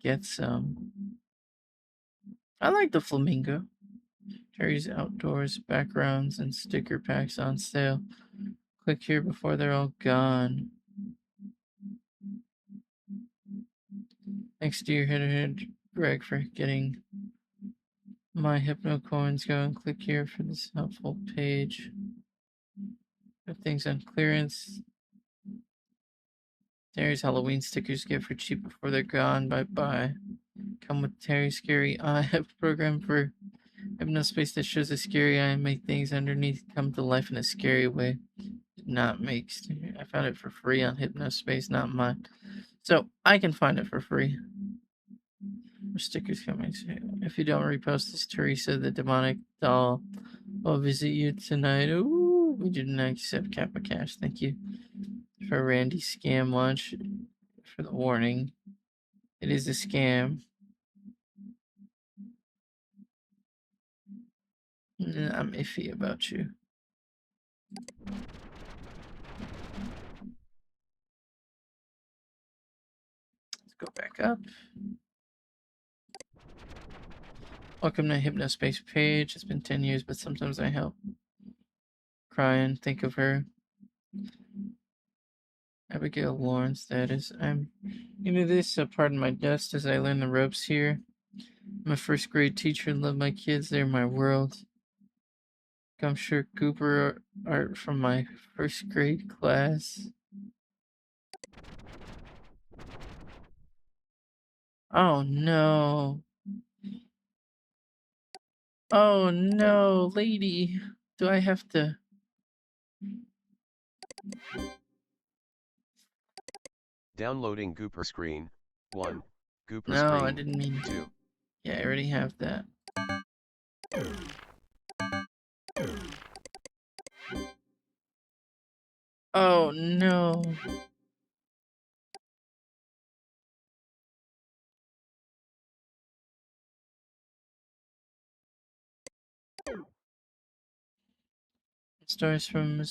get some. I like the flamingo. Terry's Outdoors backgrounds and sticker packs on sale. Click here before they're all gone. Thanks to your head, Greg, for getting my Hypno coins going. Click here for this helpful page. Put things on clearance. Terry's Halloween stickers get for cheap before they're gone. Bye bye. Come with Terry's Scary Eye. I have a program for Hypnospace that shows a scary eye and make things underneath come to life in a scary way. Not make. I found it for free on Hypnospace, not mine. So I can find it for free. More stickers coming. If you don't repost this, Teresa, the demonic doll, will visit you tonight. Ooh, we do not accept Kappa Cash. Thank you for Randy's scam launch. For the warning, it is a scam. I'm iffy about you. Let's go back up. Welcome to Hypnospace page. It's been 10 years, but sometimes I help cry and think of her. Abigail Lawrence, that is. I'm into this, so pardon my dust as I learn the ropes here. I'm a first grade teacher and love my kids. They're my world. Gumshoe Cooper art from my first grade class. Oh no. Oh no, lady. Do I have to? Downloading Gooper screen. 1. Gooper No, screen. I didn't mean 2. Yeah, I already have that. Oh no. Stories from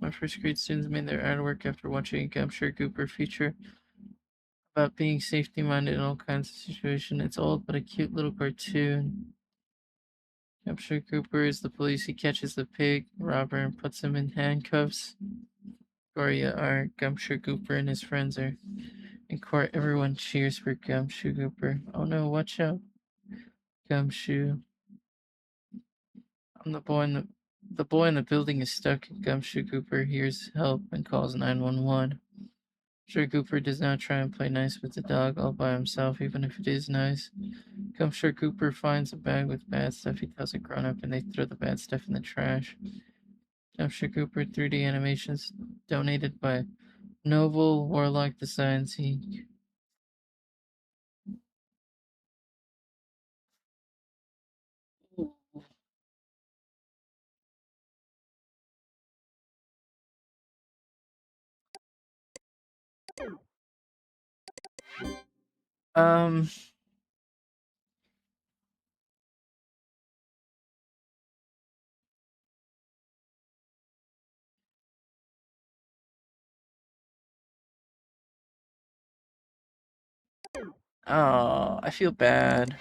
my first grade students made their artwork after watching a Gumshoe Cooper feature about being safety minded in all kinds of situations. It's old but a cute little cartoon. Gumshoe Cooper is the police. He catches the pig robber and puts him in handcuffs. Gloria are Gumshoe Cooper and his friends are in court. Everyone cheers for Gumshoe Cooper. Oh no, watch out, Gumshoe. I'm the boy in the building is stuck. Gumshoe Cooper hears help and calls 911. Sure, Cooper does not try and play nice with the dog all by himself, even if it is nice. Gumshoe Cooper finds a bag with bad stuff. He tells a grown up and they throw the bad stuff in the trash. Gumshoe Cooper 3D animations donated by Noble Warlock Designs. Um, oh, I feel bad.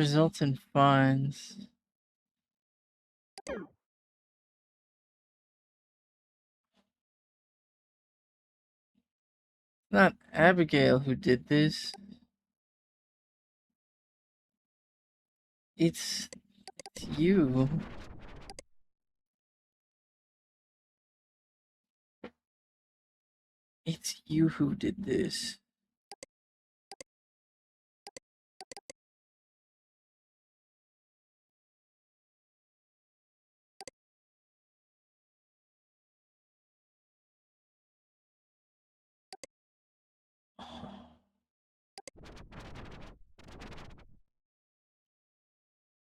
Results in fines. Not Abigail who did this. It's you. It's you who did this.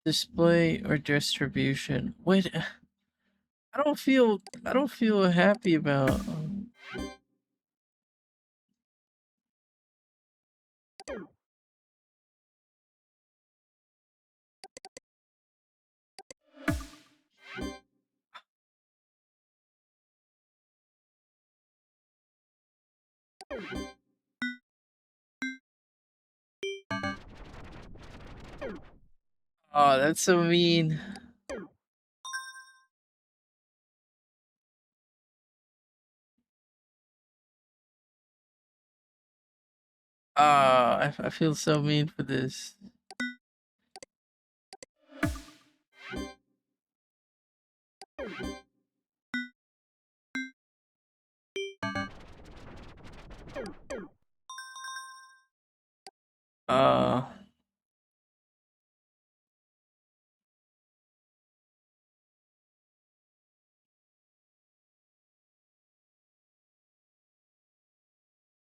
Display or distribution. Wait, I don't feel happy about. Oh, that's so mean. I feel so mean for this. Uh,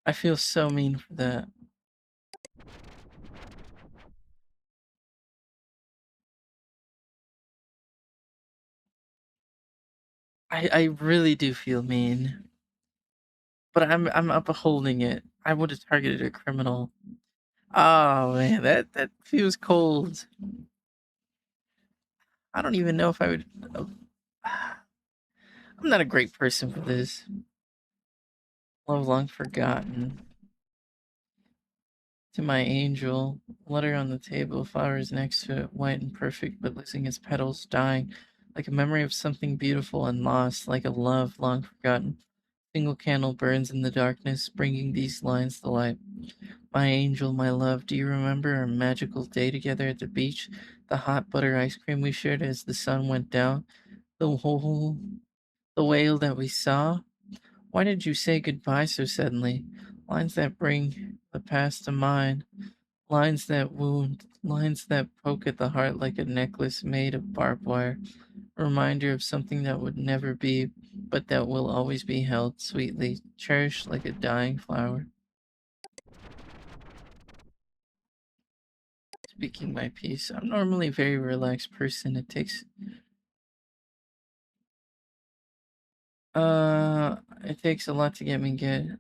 I feel so mean for that. I really do feel mean, but I'm upholding it. I would have targeted a criminal. Oh man, that feels cold. I don't even know if I would. Uh, I'm not a great person for this. Love long forgotten. To my angel, letter on the table, flowers next to it, white and perfect, but losing its petals, dying, like a memory of something beautiful and lost, like a love long forgotten. Single candle burns in the darkness, bringing these lines to light. My angel, my love, do you remember our magical day together at the beach? The hot butter ice cream we shared as the sun went down? The whole, the whale that we saw? Why did you say goodbye so suddenly? Lines that bring the past to mind. Lines that wound, lines that poke at the heart like a necklace made of barbed wire. A reminder of something that would never be, but that will always be held sweetly, cherished like a dying flower. Speaking my piece. I'm normally a very relaxed person. It takes a lot to get me good.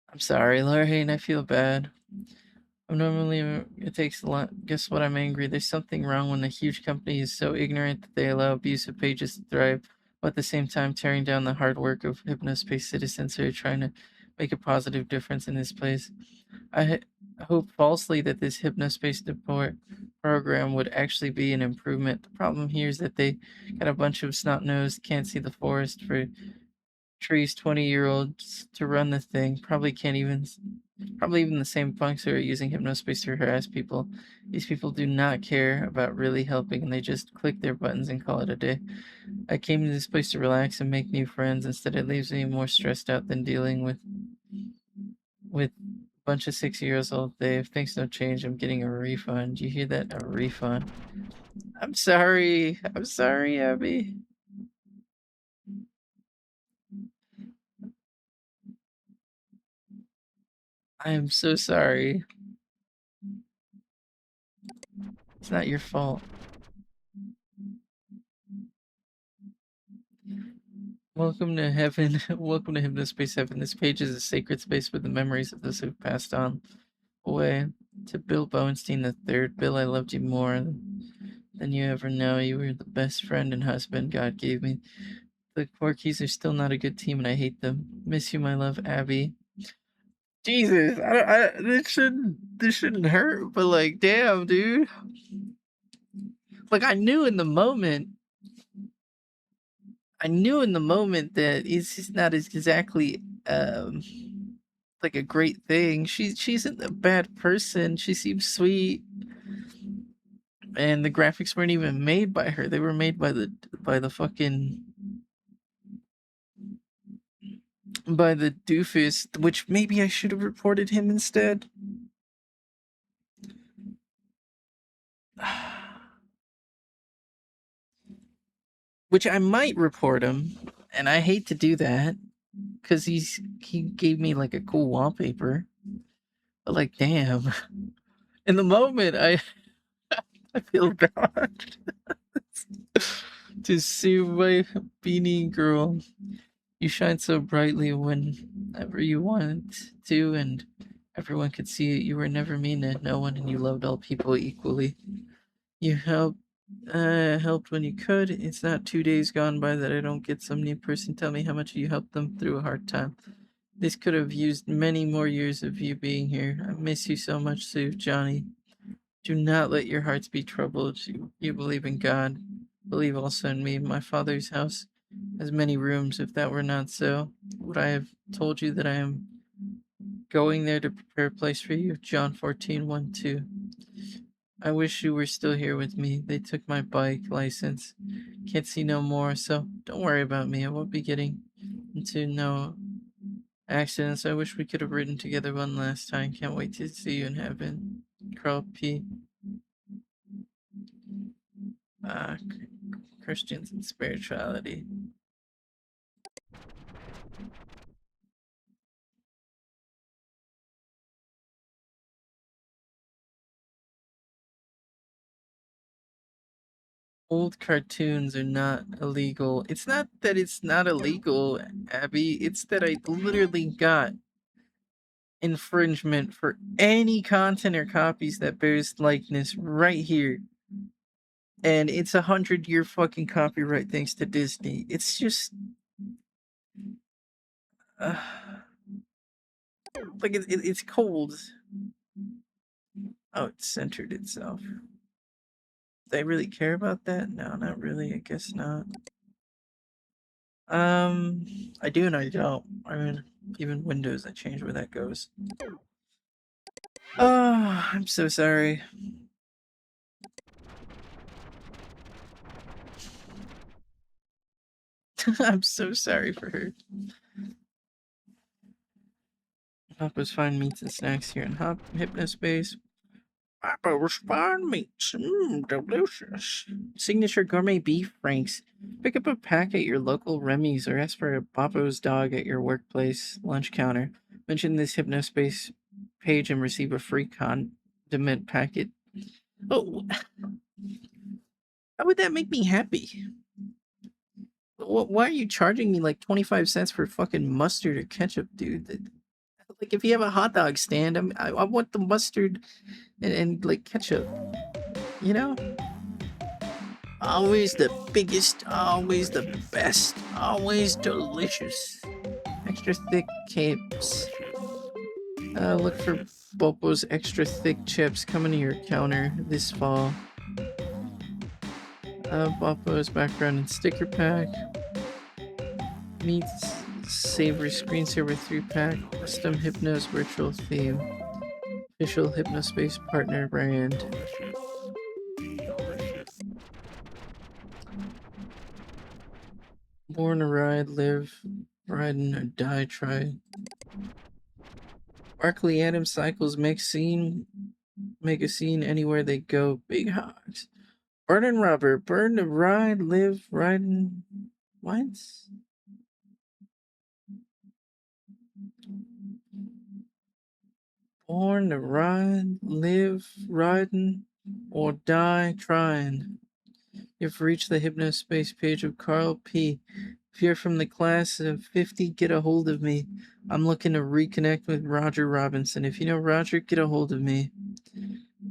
I'm sorry, Lorraine, I feel bad. I'm normally it takes a lot. Guess what? I'm angry. There's something wrong when a huge company is so ignorant that they allow abusive pages to thrive, while at the same time tearing down the hard work of Hypnospace citizens who are trying to make a positive difference in this place. I hope falsely that this Hypnospace support program would actually be an improvement. The problem here is that they got a bunch of snot nosed, can't see the forest for trees 20-year-olds to run the thing. Probably even the same punks who are using Hypnospace to harass people. These people do not care about really helping and they just click their buttons and call it a day. I came to this place to relax and make new friends. Instead, it leaves me more stressed out than dealing with a bunch of 6 years old. If things don't change, I'm getting a refund. You hear that? A refund. I'm sorry. I'm sorry, Abby. I am so sorry. It's not your fault. Welcome to heaven. Welcome to Hypnospace Heaven. This page is a sacred space for the memories of those who've passed on away. To Bill Bowenstein the third. Bill, I loved you more than you ever know. You were the best friend and husband God gave me. The Corkies are still not a good team, and I hate them. Miss you, my love, Abby. Jesus, this shouldn't hurt, but like, damn, dude. Like, I knew in the moment that it's just not as exactly like a great thing. She's a bad person. She seems sweet, and the graphics weren't even made by her. They were made by the fucking by the doofus. Which maybe I should have reported him instead. Which I might report him, and I hate to do that because he gave me like a cool wallpaper. But like, damn, In the moment, I feel bad to see my beanie girl. You shine so brightly whenever you wanted to, and everyone could see it. You were never mean to no one, and you loved all people equally. You helped when you could. It's not 2 days gone by that I don't get some new person tell me how much you helped them through a hard time. This could have used many more years of you being here. I miss you so much, Sue, Johnny. Do not let your hearts be troubled. You believe in God. Believe also in me. My father's house has many rooms. If that were not so, would I have told you that I am going there to prepare a place for you? John 14:1-2. I wish you were still here with me. They took my bike license. Can't see no more, so don't worry about me. I won't be getting into no accidents. I wish we could have ridden together one last time. Can't wait to see you in heaven. Carl P. Uh, Christians and spirituality. Old cartoons are not illegal. It's not that it's not illegal, Abby. It's that I literally got infringement for any content or copies that bears likeness right here. And it's 100-year fucking copyright thanks to Disney. It's just uh, like it's cold. Oh, it centered itself. Do I really care about that? No, not really. I guess not. I do and I don't. I mean, even Windows, I change where that goes. Oh, I'm so sorry. I'm so sorry for her. Papa's fine meats and snacks here in Hypnospace. Papa's fine meats. Delicious. Signature gourmet beef franks. Pick up a pack at your local Remy's or ask for a Papa's dog at your workplace lunch counter. Mention this Hypnospace page and receive a free condiment packet. Oh, how would that make me happy? Why are you charging me like 25 cents for fucking mustard or ketchup, dude? Like, if you have a hot dog stand, I want the mustard and like ketchup, you know? Always the biggest, always the best, always delicious. Extra thick capes. Look for Bopo's extra thick chips coming to your counter this fall. Bopo's background and sticker pack. Meets Savory Screensaver 3-pack. Custom Hypnos virtual theme. Official Hypnospace partner brand. Born to ride, live, riding or die, try. Barkley Adams Cycles make a scene anywhere they go. Big hogs. Burn and rubber, burn to ride, live, riding. What? Born to ride, live, riding, or die trying. You've reached the Hypnospace page of Carl P. If you're from the class of 50, get a hold of me. I'm looking to reconnect with Roger Robinson. If you know Roger, get a hold of me.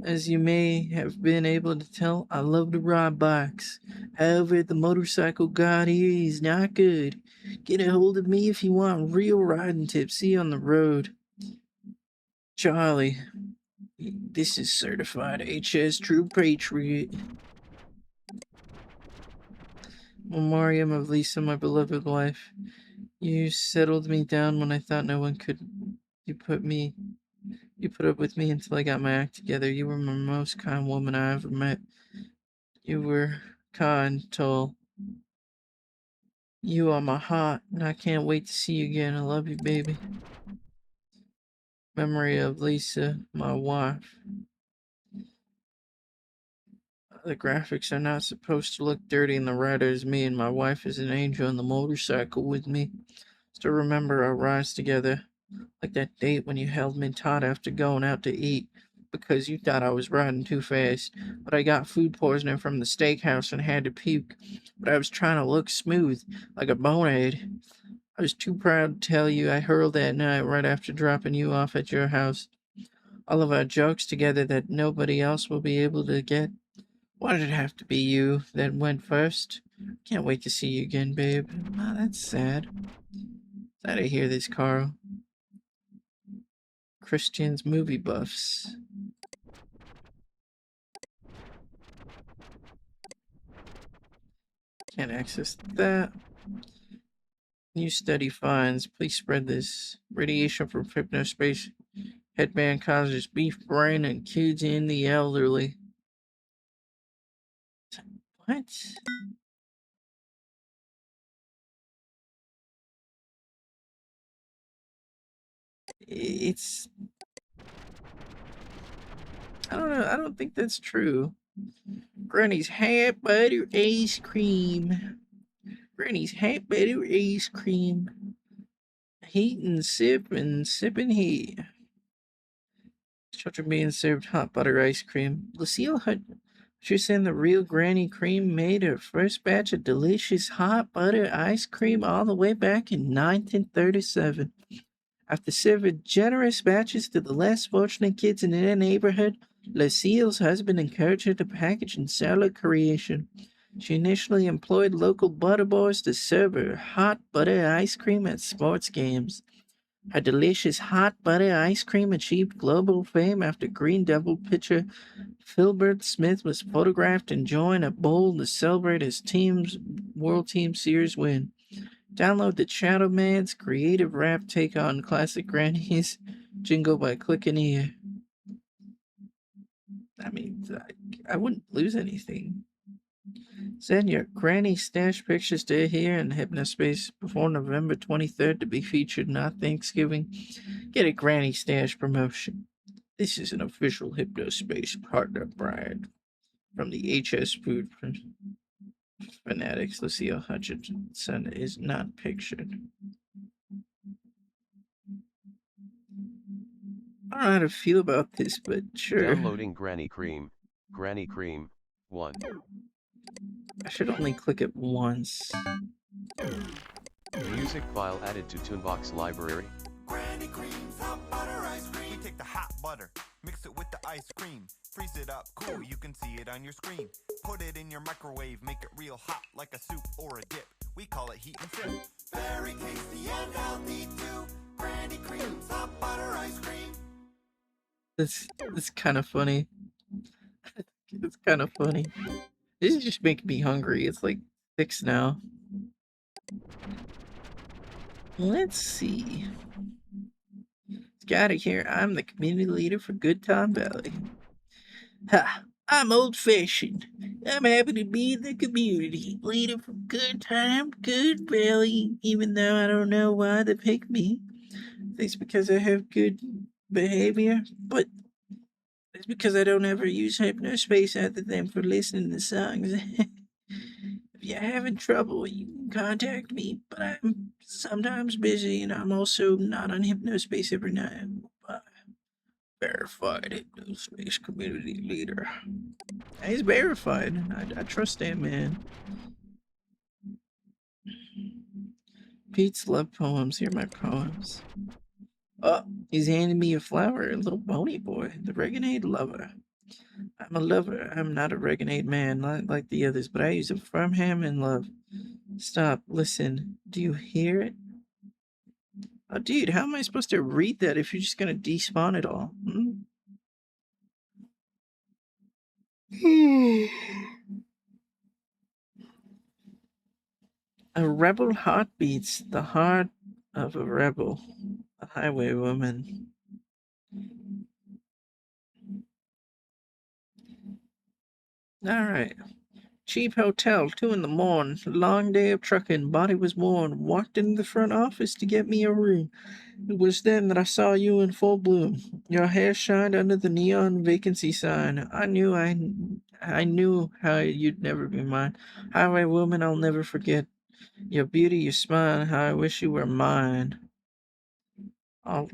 As you may have been able to tell, I love to ride bikes. However, the motorcycle god here is not good. Get a hold of me if you want real riding tips. See you on the road. Charlie, this is certified HS True Patriot. Memoriam of Lisa, my beloved wife. You settled me down when I thought no one could. You put up with me until I got my act together. You were my most kind woman I ever met. You were kind, tall. You are my heart, and I can't wait to see you again. I love you, baby. Memory of Lisa, my wife. The graphics are not supposed to look dirty, and the writer is me, and my wife is an angel on the motorcycle with me. Still remember our rides together, like that date when you held me taut after going out to eat. because you thought I was riding too fast. But I got food poisoning from the steakhouse and had to puke. But I was trying to look smooth, like a bonehead. I was too proud to tell you I hurled that night right after dropping you off at your house. All of our jokes together that nobody else will be able to get. Why did it have to be you that went first? Can't wait to see you again, babe. Ah, that's sad. Sad to hear this, Carl. Christian's movie buffs. Can't access that. New study finds. Please spread this. Radiation from Hypnospace headband causes beef brain in kids and the elderly. What? It's. I don't know. I don't think that's true. Granny's hot butter ice cream. Granny's hot butter ice cream. Heat and sip and sip and heat. Children being served hot butter ice cream. Lucille had. She said the real Granny Cream made her first batch of delicious hot butter ice cream all the way back in 1937. After serving generous batches to the less fortunate kids in their neighborhood, Lucille's husband encouraged her to package and sell her creation. She initially employed local butter boys to serve her hot butter ice cream at sports games. Her delicious hot butter ice cream achieved global fame after Green Devil pitcher Philbert Smith was photographed enjoying a bowl to celebrate his team's World Team Series win. Download the Shadow Man's creative rap take on classic Granny's jingle by clicking here. I mean, I wouldn't lose anything. Send your Granny stash pictures to here in Hypnospace before November 23rd to be featured, not Thanksgiving. Get a Granny stash promotion. This is an official Hypnospace partner brand from the HS Food Fanatics. Lucille Hutchinson is not pictured. I don't know how to feel about this, but sure. Downloading Granny Cream. Granny Cream, 1. I should only click it once. Music file added to Toonbox library. Granny Cream's hot butter ice cream. We take the hot butter, mix it with the ice cream, freeze it up cool, you can see it on your screen. Put it in your microwave, make it real hot like a soup or a dip. We call it heat and sip. Very tasty and healthy too. Granny Cream's hot butter ice cream. It's kind of funny. It's kind of funny. This is just making me hungry. It's like 6 now. Let's see. Let's get out of here. I'm the community leader for Good Time Valley. Ha! I'm old fashioned. I'm happy to be the community leader for Good Time, Good Valley, even though I don't know why they picked me. It's because I have good behavior, but it's because I don't ever use Hypnospace other than for listening to songs. If you're having trouble, you can contact me, but I'm sometimes busy and I'm also not on Hypnospace every night. Verified Hypnospace community leader. He's verified. I trust that man. Pete's love poems. Here are my poems. Oh, he's handing me a flower, a little bony boy, the Reganade lover. I'm a lover. I'm not a Reganade man, not like the others, but I use a firm hand in love. Stop, listen. Do you hear it? Oh, dude, how am I supposed to read that if you're just gonna despawn it all? A rebel heart beats the heart of a rebel, a highwaywoman. Alright. Cheap hotel, 2 in the morning. Long day of trucking. Body was worn. Walked into the front office to get me a room. It was then that I saw you in full bloom. Your hair shined under the neon vacancy sign. I knew how you'd never be mine. Highwaywoman, I'll never forget. Your beauty, your smile, how I wish you were mine. I'll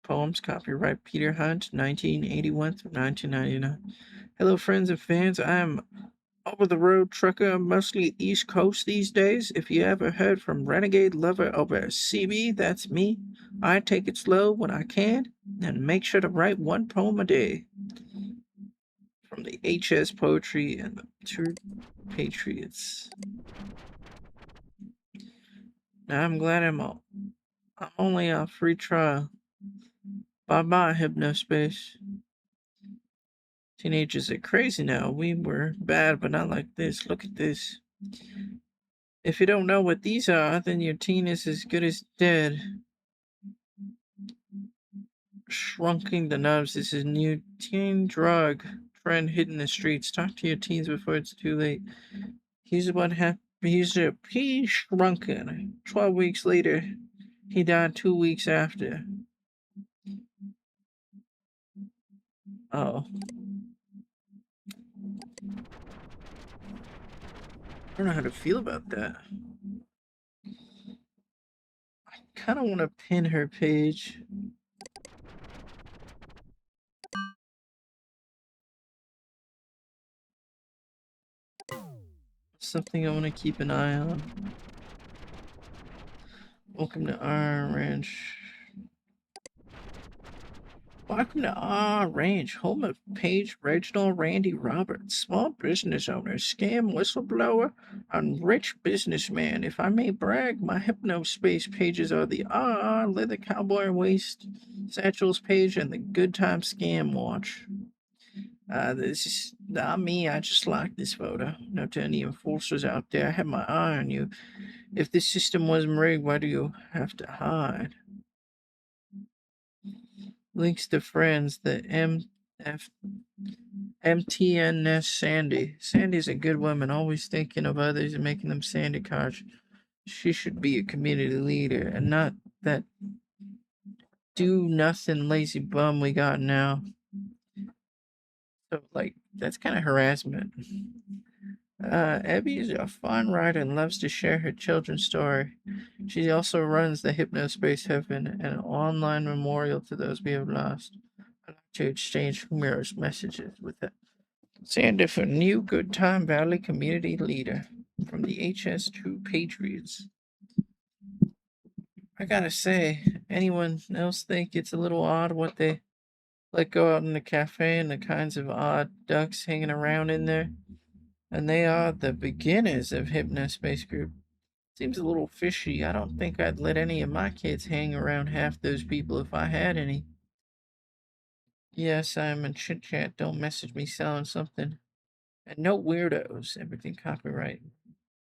poems, copyright Peter Hunt, 1981 through 1999. Hello, friends and fans. I am over the road trucker, mostly East Coast these days. If you ever heard from Renegade Lover over CB, that's me. I take it slow when I can and make sure to write one poem a day. From the HS Poetry and the Two Patriots. Now I'm glad I'm only on free trial. Bye bye, Hypnospace. Teenagers are crazy now. We were bad, but not like this. Look at this. If you don't know what these are, then your teen is as good as dead. Shrunking the nubs is a new teen drug trend hitting the streets. Talk to your teens before it's too late. Here's what happened. He shrunken. 12 weeks later, he died 2 weeks after. Oh. I don't know how to feel about that. I kind of want to pin her page. Something I want to keep an eye on. Welcome to our ranch. Welcome to our ranch, home of Paige Reginald Randy Roberts, small business owner, scam whistleblower, and rich businessman. If I may brag, my Hypnospace pages are the RR Leather Cowboy Waist Satchels page and the Good Time Scam Watch. This is not me. I just like this photo. No to any enforcers out there. I have my eye on you. If this system wasn't rigged, why do you have to hide? Links to friends. The MTNS Sandy. Sandy's a good woman, always thinking of others and making them Sandy cards. She should be a community leader and not that do nothing lazy bum we got now. So, like, that's kind of harassment. Abby is a fun writer and loves to share her children's story. She also runs the Hypnospace Heaven, an online memorial to those we have lost. I like to exchange humorous messages with her. Sandy for new Good Time Valley community leader from the HS2 Patriots. I gotta say, anyone else think it's a little odd what they let go out in the cafe and the kinds of odd ducks hanging around in there? And they are the beginners of Hypnospace Group. Seems a little fishy. I don't think I'd let any of my kids hang around half those people if I had any. Yes, I'm in chit chat. Don't message me selling something. And no weirdos. Everything copyright.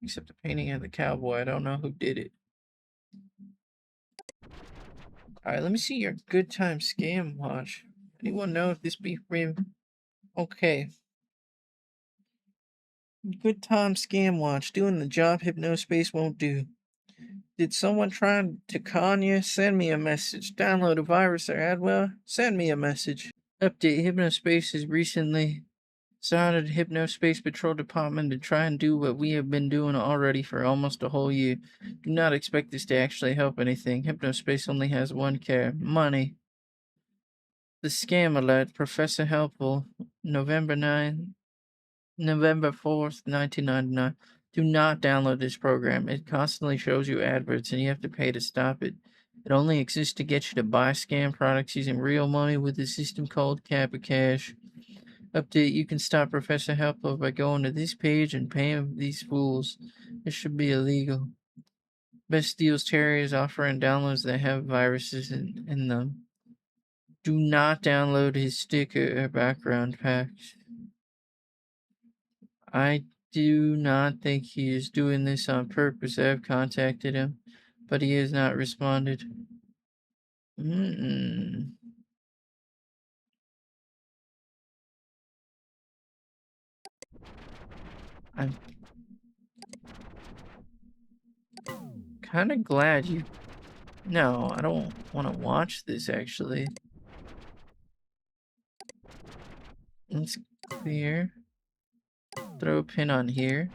Except the painting of the cowboy. I don't know who did it. Alright, let me see your good time scam watch. Anyone know if this be free? Okay. Good time scam watch. Doing the job Hypnospace won't do. Did someone try to con you? Send me a message. Download a virus or adware? Send me a message. Update. Hypnospace has recently started Hypnospace Patrol Department to try and do what we have been doing already for almost a whole year. Do not expect this to actually help anything. Hypnospace only has one care. Money. The scam alert. Professor Helpful. November 4th, 1999. Do not download this program. It constantly shows you adverts and you have to pay to stop it. It only exists to get you to buy scam products using real money with a system called Kappa Cash. Update, you can stop Professor Helpful by going to this page and paying these fools. This should be illegal. Best Deals Terry is offering downloads that have viruses in them. Do not download his sticker or background packs. I do not think he is doing this on purpose. I have contacted him, but he has not responded. I'm kind of glad you... No, I don't want to watch this, actually. It's clear. Throw a pin on here.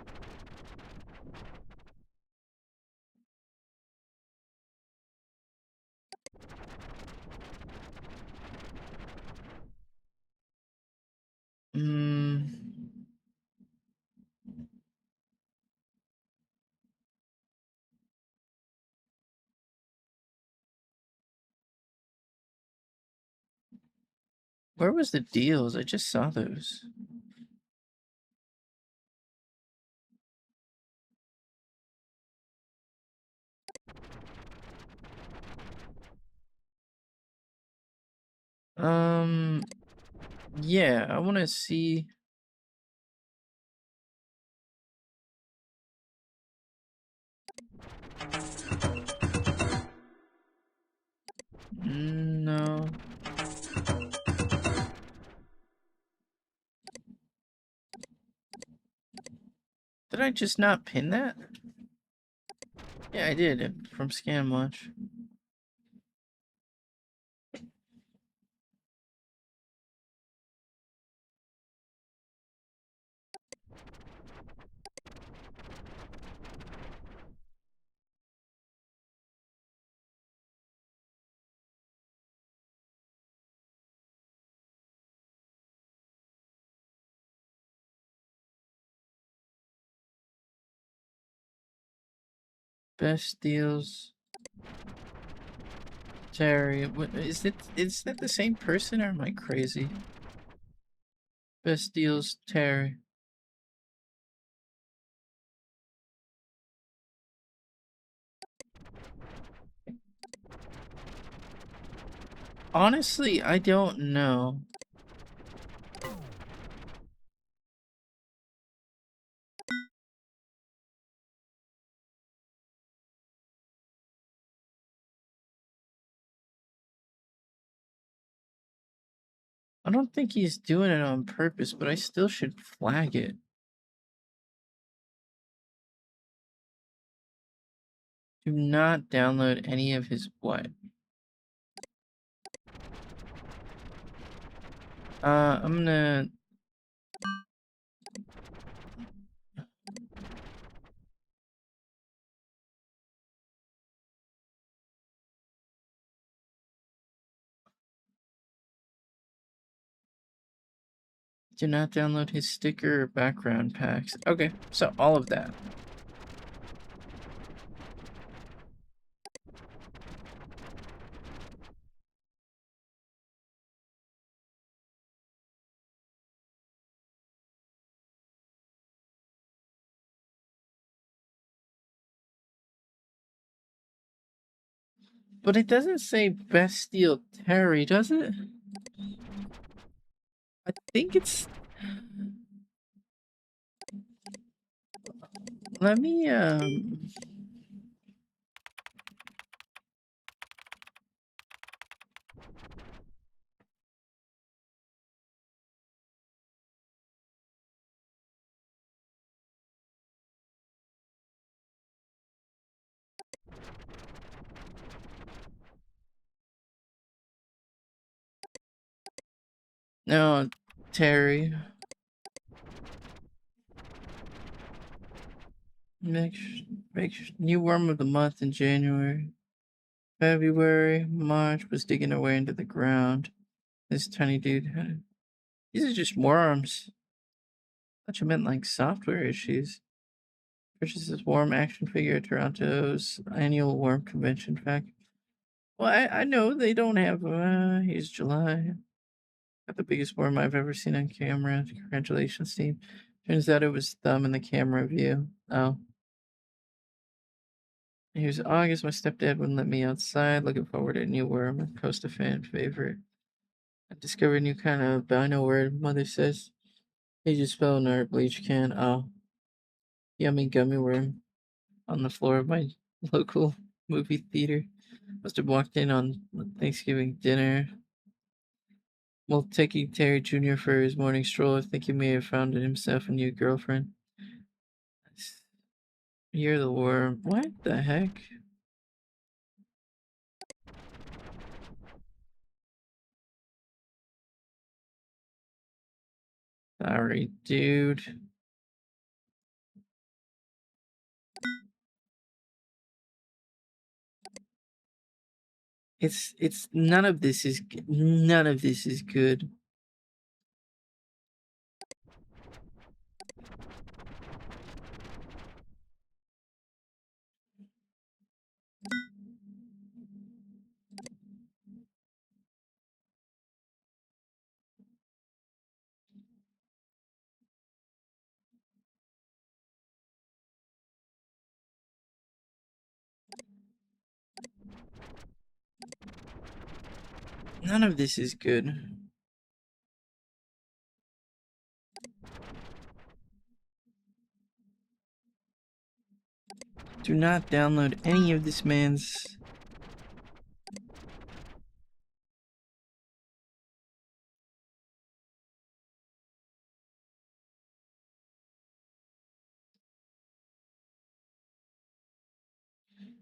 Where was the deals? I just saw those. Yeah, I want to see. No. Did I just not pin that? Yeah, I did from ScanWatch. Best deals. Terry, what is it? Is that the same person or am I crazy? Best deals, Terry. Honestly, I don't know. I don't think he's doing it on purpose, but I still should flag it. Do not download any of his what? I'm gonna. Do not download his sticker or background packs. Okay, so all of that. But it doesn't say Bestial Terry, does it? I think it's. Let me, No, Terry. New worm of the month in January. February, March was digging her way into the ground. This tiny dude had. These are just worms. I thought you meant like software issues. Purchases worm action figure at Toronto's annual worm convention fact. Well, I know they don't have. Here's July. Got the biggest worm I've ever seen on camera. Congratulations, team. Turns out it was thumb in the camera view. Oh. Here's August. My stepdad wouldn't let me outside. Looking forward to a new worm. Costa fan favorite. I discovered a new kind of bino word. Mother says. He just fell in our bleach can. Oh. Yummy gummy worm on the floor of my local movie theater. Must have walked in on Thanksgiving dinner. While taking Terry Jr. for his morning stroll, I think he may have found himself a new girlfriend. You're the worm. What the heck? Sorry, dude. It's none of this is good. None of this is good. Do not download any of this man's...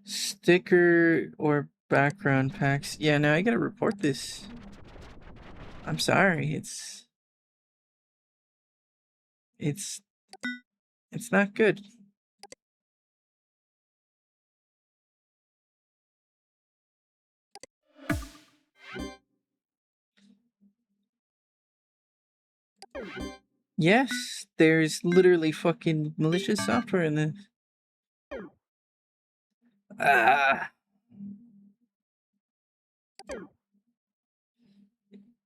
sticker or background packs. Yeah, no, I gotta report this. I'm sorry, it's not good. Yes, there's literally fucking malicious software in this. Ah.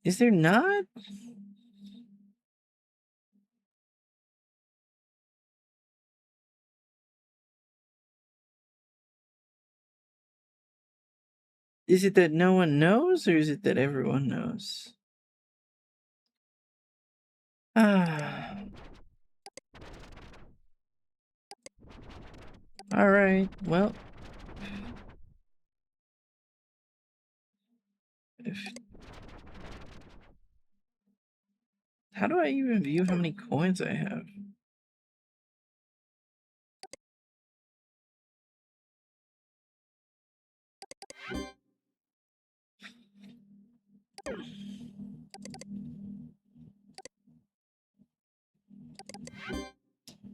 Is there not? Is it that no one knows, or is it that everyone knows? Ah. Alright, well. How do I even view how many coins I have?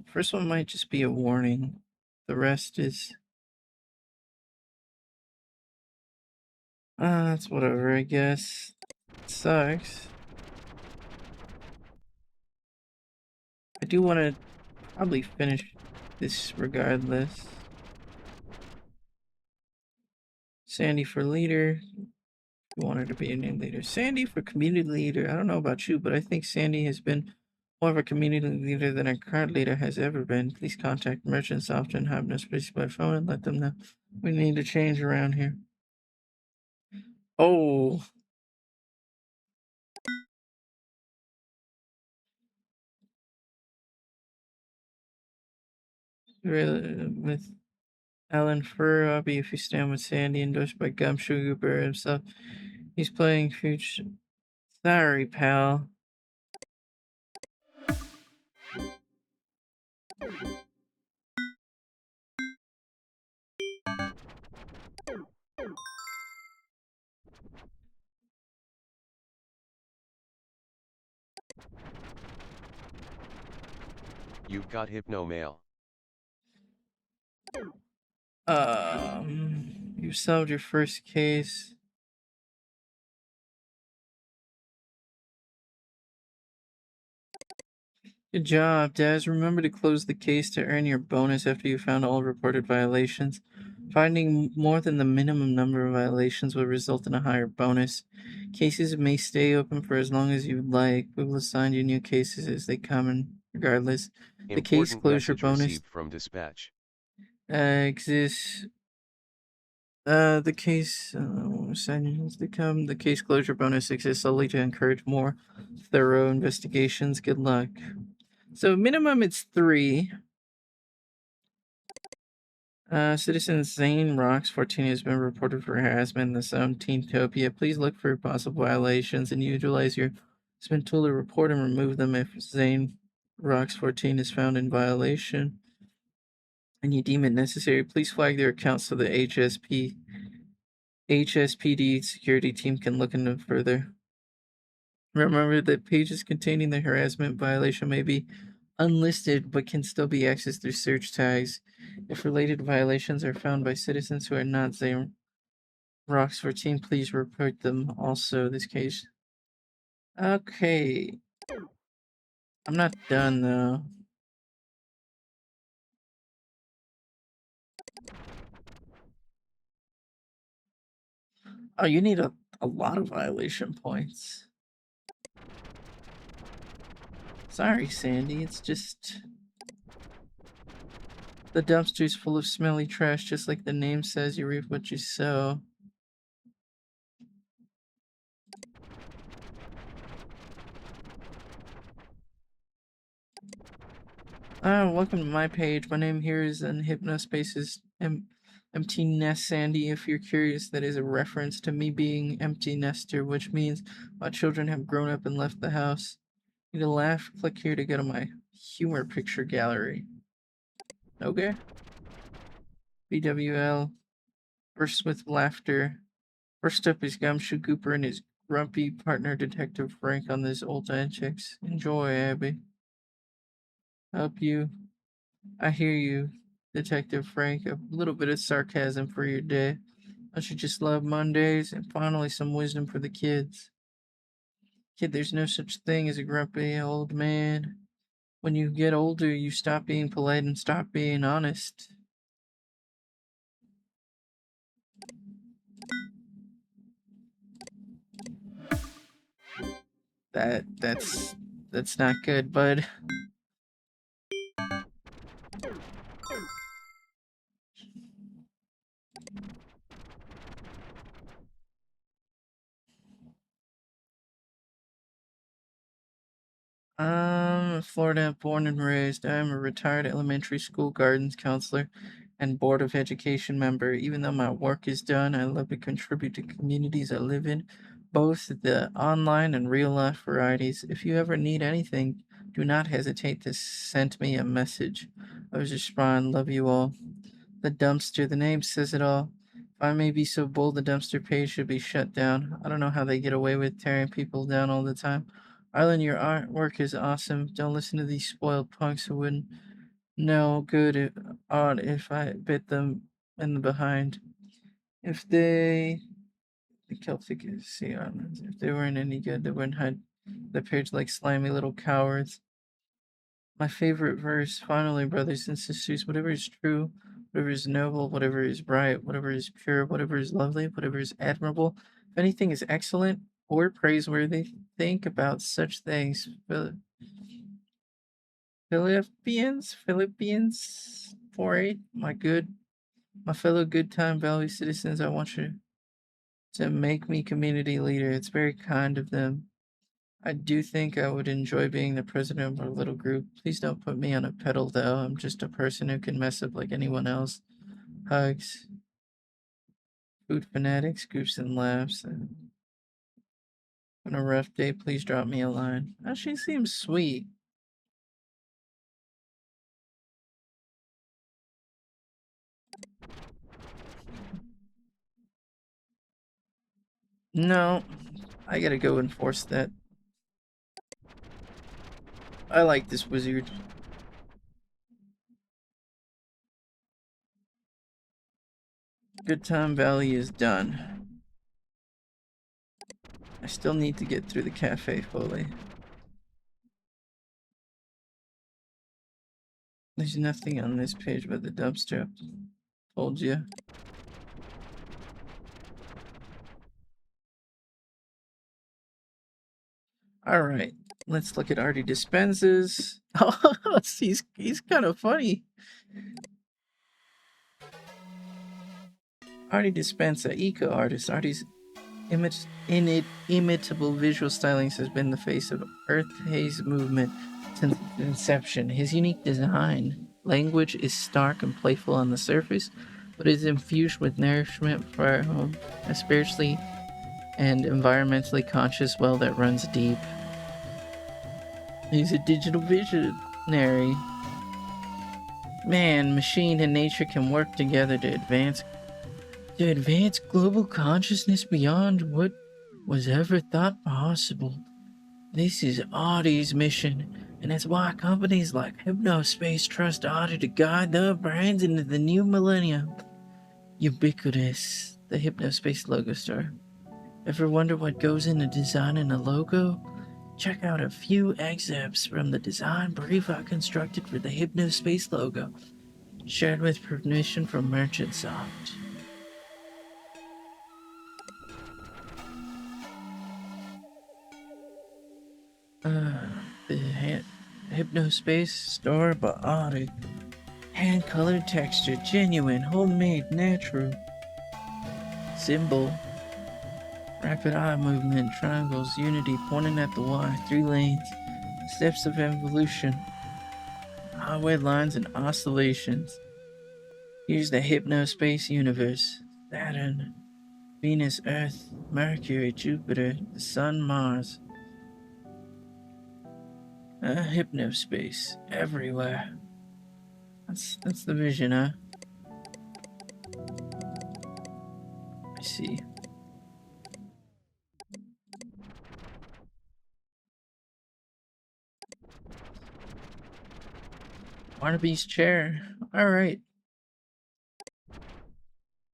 First one might just be a warning. The rest is... that's whatever, I guess. It sucks. I do want to probably finish this regardless. Sandy for leader. You want her to be a new leader. Sandy for community leader. I don't know about you, but I think Sandy has been more of a community leader than our current leader has ever been. Please contact merchants often, Hypnospace by phone, and let them know we need to change around here. Oh. Really, with Alan Furby, if you stand with Sandy, endorsed by Gumshoe Goober himself. He's playing future. Sorry, pal. You've got hypno mail. You solved your first case. Good job, Daz. Remember to close the case to earn your bonus after you found all reported violations. Finding more than the minimum number of violations will result in a higher bonus. Cases may stay open for as long as you like. We will assign you new cases as they come in, regardless. The case Important closure message bonus received from dispatch. exists. The case assignments to come. The case closure bonus exists solely to encourage more thorough investigations. Good luck. So minimum it's 3. Citizen Zane Rocks 14 has been reported for harassment in the zone Teentopia. Please look for possible violations and utilize your spin tool to report and remove them if Zane Rocks 14 is found in violation and you deem it necessary. Please flag their accounts so the HSPD security team can look into further. Remember that pages containing the harassment violation may be unlisted but can still be accessed through search tags. If related violations are found by citizens who are not Zane Rocks 14, please report them also. This case. Okay. I'm not done though. Oh, you need a lot of violation points. Sorry, Sandy. It's just... the dumpster's full of smelly trash, just like the name says. You reap what you sow. Welcome to my page. My name here is in Hypnospace's Empty Nest Sandy. If you're curious, that is a reference to me being empty nester, which means my children have grown up and left the house. Need a laugh? Click here to go to my humor picture gallery. Okay. BWL. Bursts with laughter. First up is Gumshoe Cooper and his grumpy partner, Detective Frank, on this old antics. Enjoy, Abby. Help you. I hear you, Detective Frank. A little bit of sarcasm for your day. Don't you just love Mondays? And finally, some wisdom for the kids. Kid, there's no such thing as a grumpy old man. When you get older, you stop being polite and stop being honest. That's not good, bud. Florida, born and raised. I'm a retired elementary school guidance counselor and Board of Education member. Even though my work is done, I love to contribute to communities I live in, both the online and real life varieties. If you ever need anything, do not hesitate to send me a message. I was respond, love you all. The dumpster, the name says it all. If I may be so bold, the dumpster page should be shut down. I don't know how they get away with tearing people down all the time. Arlen, your artwork is awesome. Don't listen to these spoiled punks who wouldn't know good odd if I bit them in the behind. If they the Celtic Sea Islands, if they weren't any good, they wouldn't hide the page like slimy little cowards. My favorite verse, finally, brothers and sisters, whatever is true, whatever is noble, whatever is right, whatever is pure, whatever is lovely, whatever is admirable, if anything is excellent or praiseworthy, think about such things. Philippians 4:8, my fellow good time valley citizens, I want you to make me community leader. It's very kind of them. I do think I would enjoy being the president of our little group. Please don't put me on a pedal, though. I'm just a person who can mess up like anyone else. Hugs, food fanatics, goofs, and laughs. On a rough day, please drop me a line. Oh, she seems sweet. No, I gotta go enforce that. I like this wizard. Good Time Valley is done. I still need to get through the cafe fully. There's nothing on this page but the dumpster. Told you. All right, let's look at Artie Dispenza's. Oh, he's kind of funny. Artie Dispenza, eco artist. Artie's inimitable visual stylings has been the face of Earth Haze movement since its inception. His unique design language is stark and playful on the surface, but is infused with nourishment from a spiritually and environmentally conscious well that runs deep. He's a digital visionary. Man, machine and nature can work together to advance global consciousness beyond what was ever thought possible. This is Audie's mission, and it's why companies like Hypnospace trust Audie to guide their brains into the new millennium. Ubiquitous, the Hypnospace logo store. Ever wonder what goes into designing a logo? Check out a few excerpts from the design brief I constructed for the Hypnospace logo, shared with permission from MerchantSoft. The Hypnospace store by Audie. Hand-colored texture, genuine, homemade, natural. Symbol. Rapid eye movement, triangles, unity, pointing at the Y, 3 lanes. Steps of evolution. highway lines and oscillations. Here's the Hypnospace universe: Saturn, Venus, Earth, Mercury, Jupiter, the Sun, Mars. Hypnospace everywhere. That's the vision, huh? I see. Barnaby's chair. All right.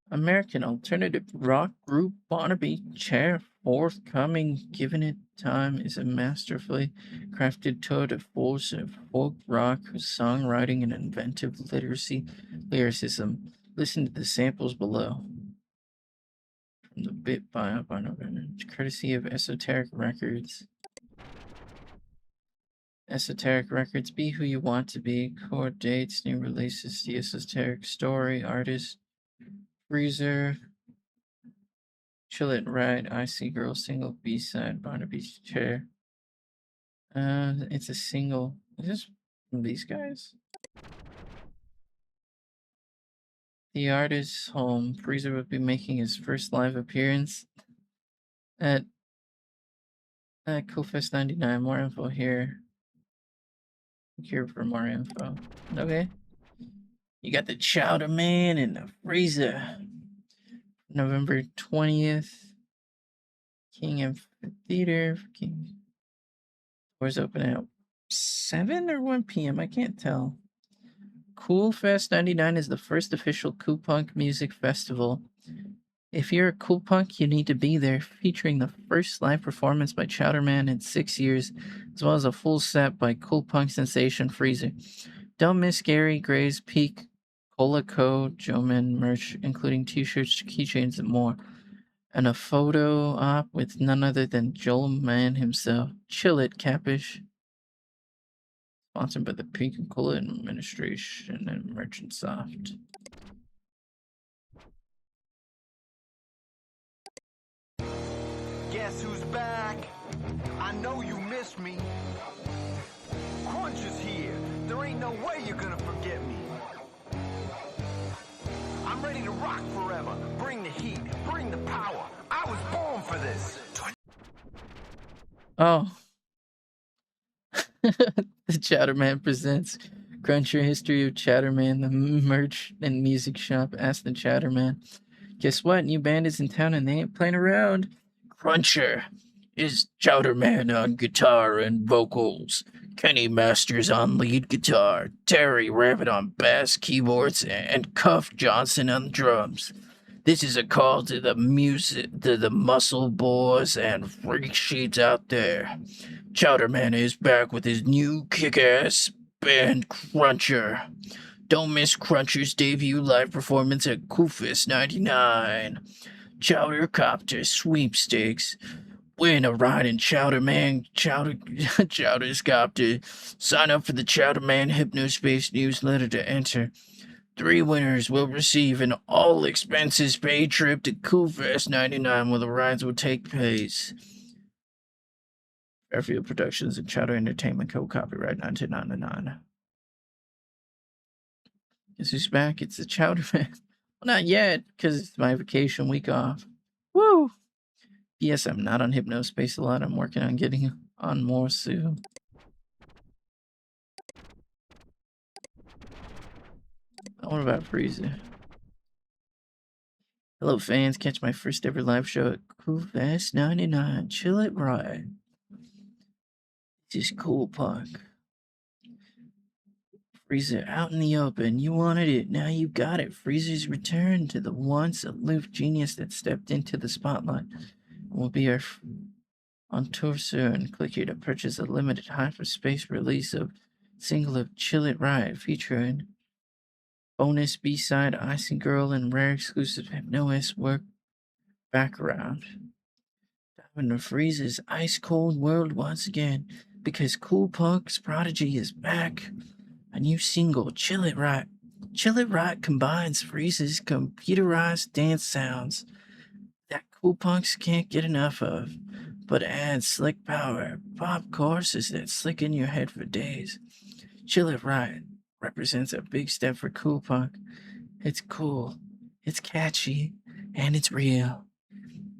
American alternative rock group Barnaby chair forthcoming. Given it time, is a masterfully crafted tour de force of folk rock songwriting and inventive lyricism. Listen to the samples below. From the bit by Barnaby, courtesy of Esoteric Records. Esoteric Records. Be who you want to be. Core dates, new releases, the Esoteric story, artist, Freezer, Chill It Right, Icy Girl single, B-side, Barnaby's chair. It's a single. Is this from these guys? The artist's home. Freezer would be making his first live appearance at Coolfest 99. More info here. Click here for more info. Okay. You got the Chowder Man and the Freezer. November 20th. King Amphitheater. King. Doors open at 7 or 1 p.m. I can't tell. Cool Fest 99 is the first official Cool Punk music festival. If you're a Cool Punk, you need to be there, featuring the first live performance by Chowderman in 6 years, as well as a full set by Cool Punk sensation Freezer. Don't miss Gary Gray's Peak Cola Co. Joeman merch, including t-shirts, keychains, and more. And a photo op with none other than Joel Mann himself. Chill it, Capish. Sponsored by the Peak and Cola Administration and Merchant Soft. Guess who's back? I know you miss me. Crunch is here. There ain't no way you're gonna forget me. I'm ready to rock forever. Bring the heat, bring the power. I was born for this. Oh. The Chowderman presents Cruncher History of Chowderman, the merch and music shop. Ask the Chowderman. Guess what? New band is in town and they ain't playing around. Cruncher is Chowderman on guitar and vocals. Kenny Masters on lead guitar. Terry Rabbit on bass, keyboards, and Cuff Johnson on drums. This is a call to the muscle boys and freak sheets out there. Chowderman is back with his new kick-ass band Cruncher. Don't miss Cruncher's debut live performance at Coolfest 99. Chowdercopter sweepstakes. Win a ride in Chowder's Copter. Sign up for the Chowderman Hypnospace newsletter to enter. 3 winners will receive an all-expenses-paid trip to Coolfest 99 where the rides will take place. Fairfield Productions and Chowder Entertainment Co. Copyright 1999. Guess who's back? It's the Chowder Man. Well, not yet, because it's my vacation week off. Woo! Yes, I'm not on Hypnospace a lot. I'm working on getting on more soon. What about Freezer? Hello, fans. Catch my first ever live show at Coolfest 99. Chill it right. This is Cool Punk. Freezer out in the open. You wanted it. Now you got it. Freezer's return to the once aloof genius that stepped into the spotlight. Will be on tour soon. Click here to purchase a limited hyperspace release of single of Chill It Right, featuring bonus B-side Icy Girl and rare exclusive Hypnosis work background. Dive into Freezer's ice cold world once again, because Cool Punk's prodigy is back. A new single, Chill It Right. Chill It Right combines Freezer's computerized dance sounds that Cool Punks can't get enough of, but adds slick power, pop choruses that slick in your head for days. Chill It Right. represents a big step for cool punk. It's cool, it's catchy, and it's real.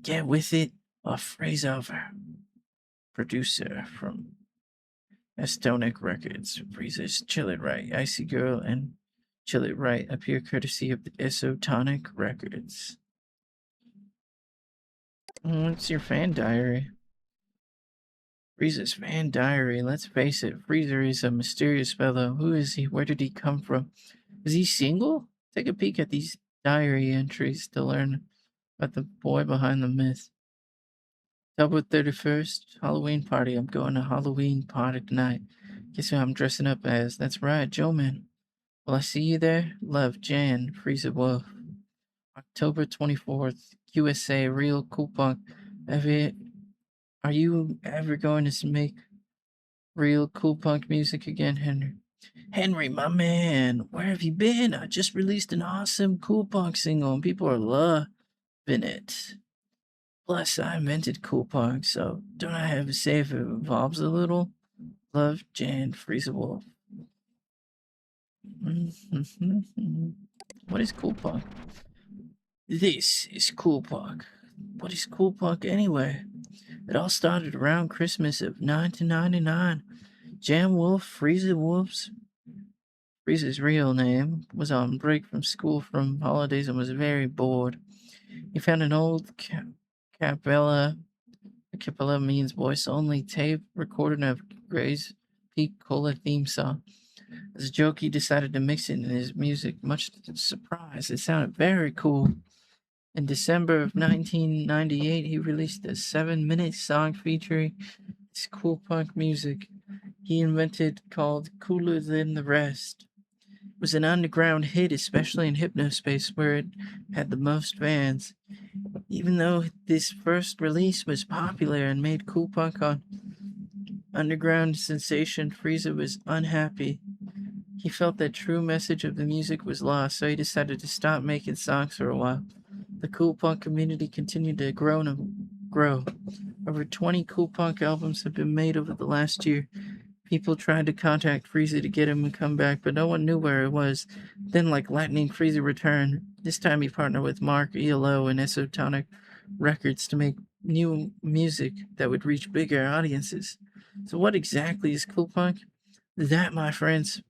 Get with it or freeze over. Producer from Estonic Records, Freezes, Chill It Right, Icy Girl, and Chill It Right appear courtesy of the Esotonic Records. What's your fan diary? Freeze's fan diary. Let's face it, Freezer is a mysterious fellow. Who is he? Where did he come from? Is he single? Take a peek at these diary entries to learn about the boy behind the myth. October 31st, Halloween party. I'm going to Halloween party tonight. Guess who I'm dressing up as? That's right, Joe Man. Will I see you there? Love, Jan, Freezer Wolf. October 24th, USA, Real Cool Punk. Are you ever going to make real cool punk music again, Henry? Henry, my man, where have you been? I just released an awesome cool punk single and people are loving it. Plus, I invented cool punk, so don't I have to say if it evolves a little? Love, Jan, Freezer Wolf. What is cool punk? This is cool punk. What is cool punk anyway? It all started around Christmas of 1999. Jam Wolf, Freezer's real name, was on break from school from holidays and was very bored. He found an old capella. Capella means voice only tape recording of Gray's Peak Cola theme song. As a joke, he decided to mix it in his music, much to his surprise. It sounded very cool. In December of 1998, he released a 7-minute song featuring his cool punk music he invented called Cooler Than the Rest. It was an underground hit, especially in Hypnospace, where it had the most fans. Even though this first release was popular and made cool punk on underground sensation, Freezer was unhappy. He felt that true message of the music was lost, so he decided to stop making songs for a while. The cool punk community continued to grow and grow. Over 20 cool punk albums have been made over the last year. People tried to contact Freezer to get him to come back, but no one knew where it was. Then, like lightning, Freezer returned. This time he partnered with Mark ELO and Esotonic Records to make new music that would reach bigger audiences. So what exactly is cool punk? That, my friends,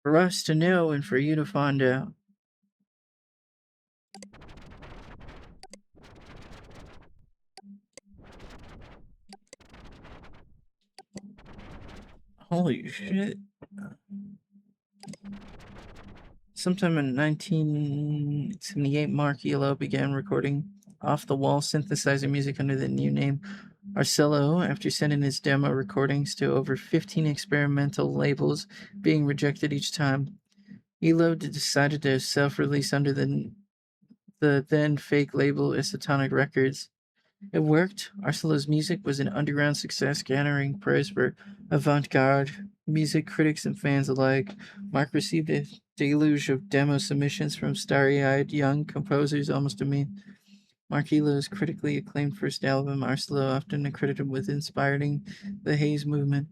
for us to know and for you to find out. Holy shit. Sometime in 1978, Mark ELO began recording off-the-wall synthesizer music under the new name Arcello after sending his demo recordings to over 15 experimental labels, being rejected each time. ELO decided to self-release under the then fake label Isotonic Records. It worked. Arcello's music was an underground success, garnering praise for avant-garde music critics and fans alike. Mark received a deluge of demo submissions from starry-eyed young composers almost immediately. Mark Elo's critically acclaimed first album, Arcello, often accredited with inspiring the Haze movement.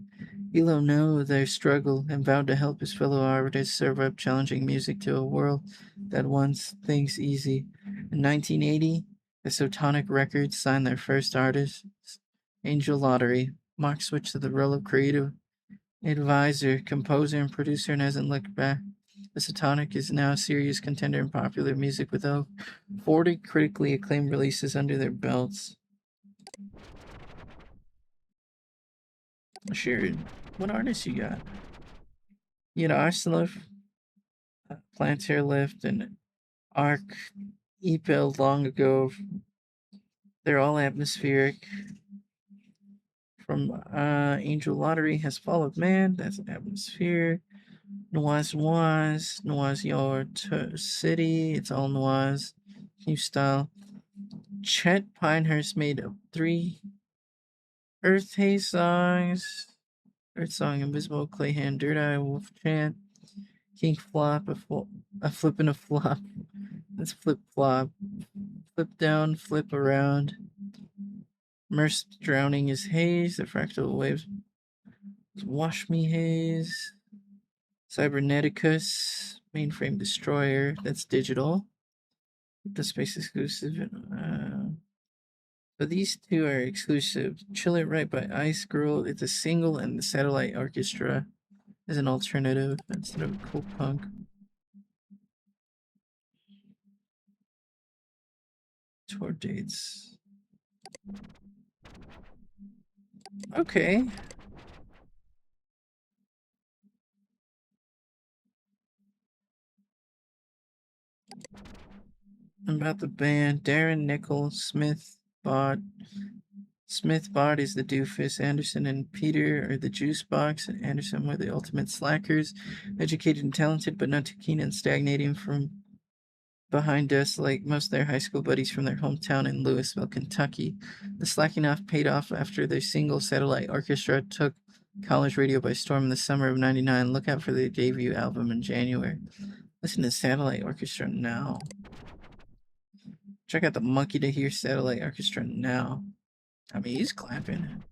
Elo knew their struggle and vowed to help his fellow artists serve up challenging music to a world that wants things easy. In 1980, Isotonic Records signed their first artist, Angel Lottery. Mark switched to the role of creative advisor, composer, and producer and hasn't looked back. Isotonic is now a serious contender in popular music with over 40 critically acclaimed releases under their belts. Sure, what artists you got? You got Arsenal, Planetary Lift, and Arc Epel long ago. They're all atmospheric. From Angel Lottery has Fall of Man, that's atmosphere. Noise, Your City, it's all noise. New style. Chet Pinehurst made 3 Earth Haze songs. Earth Song, Invisible, Clayhand, Dirt Eye, Wolf Chant, King Flop, a flip and a flop. That's flip flop. Flip down, flip around. Merce Drowning is Haze, the fractal waves. Wash Me Haze. Cyberneticus, mainframe destroyer. That's digital. The space exclusive. So these two are exclusive. Chill It Right by Ice Girl. It's a single, and the Satellite Orchestra is an alternative instead of cool punk. Tour dates. Okay. About the band, Darren Nichols, Smith Bot. Smith Bot is the doofus. Anderson and Peter are the juice box. And Anderson were the ultimate slackers. Educated and talented, but not too keen on stagnating from behind desks like most of their high school buddies from their hometown in Louisville, Kentucky. The slacking off paid off after their single Satellite Orchestra took college radio by storm in the summer of '99. Look out for their debut album in January. Listen to Satellite Orchestra now. Check out the Monkey to Hear Satellite Orchestra now. I mean, he's clapping.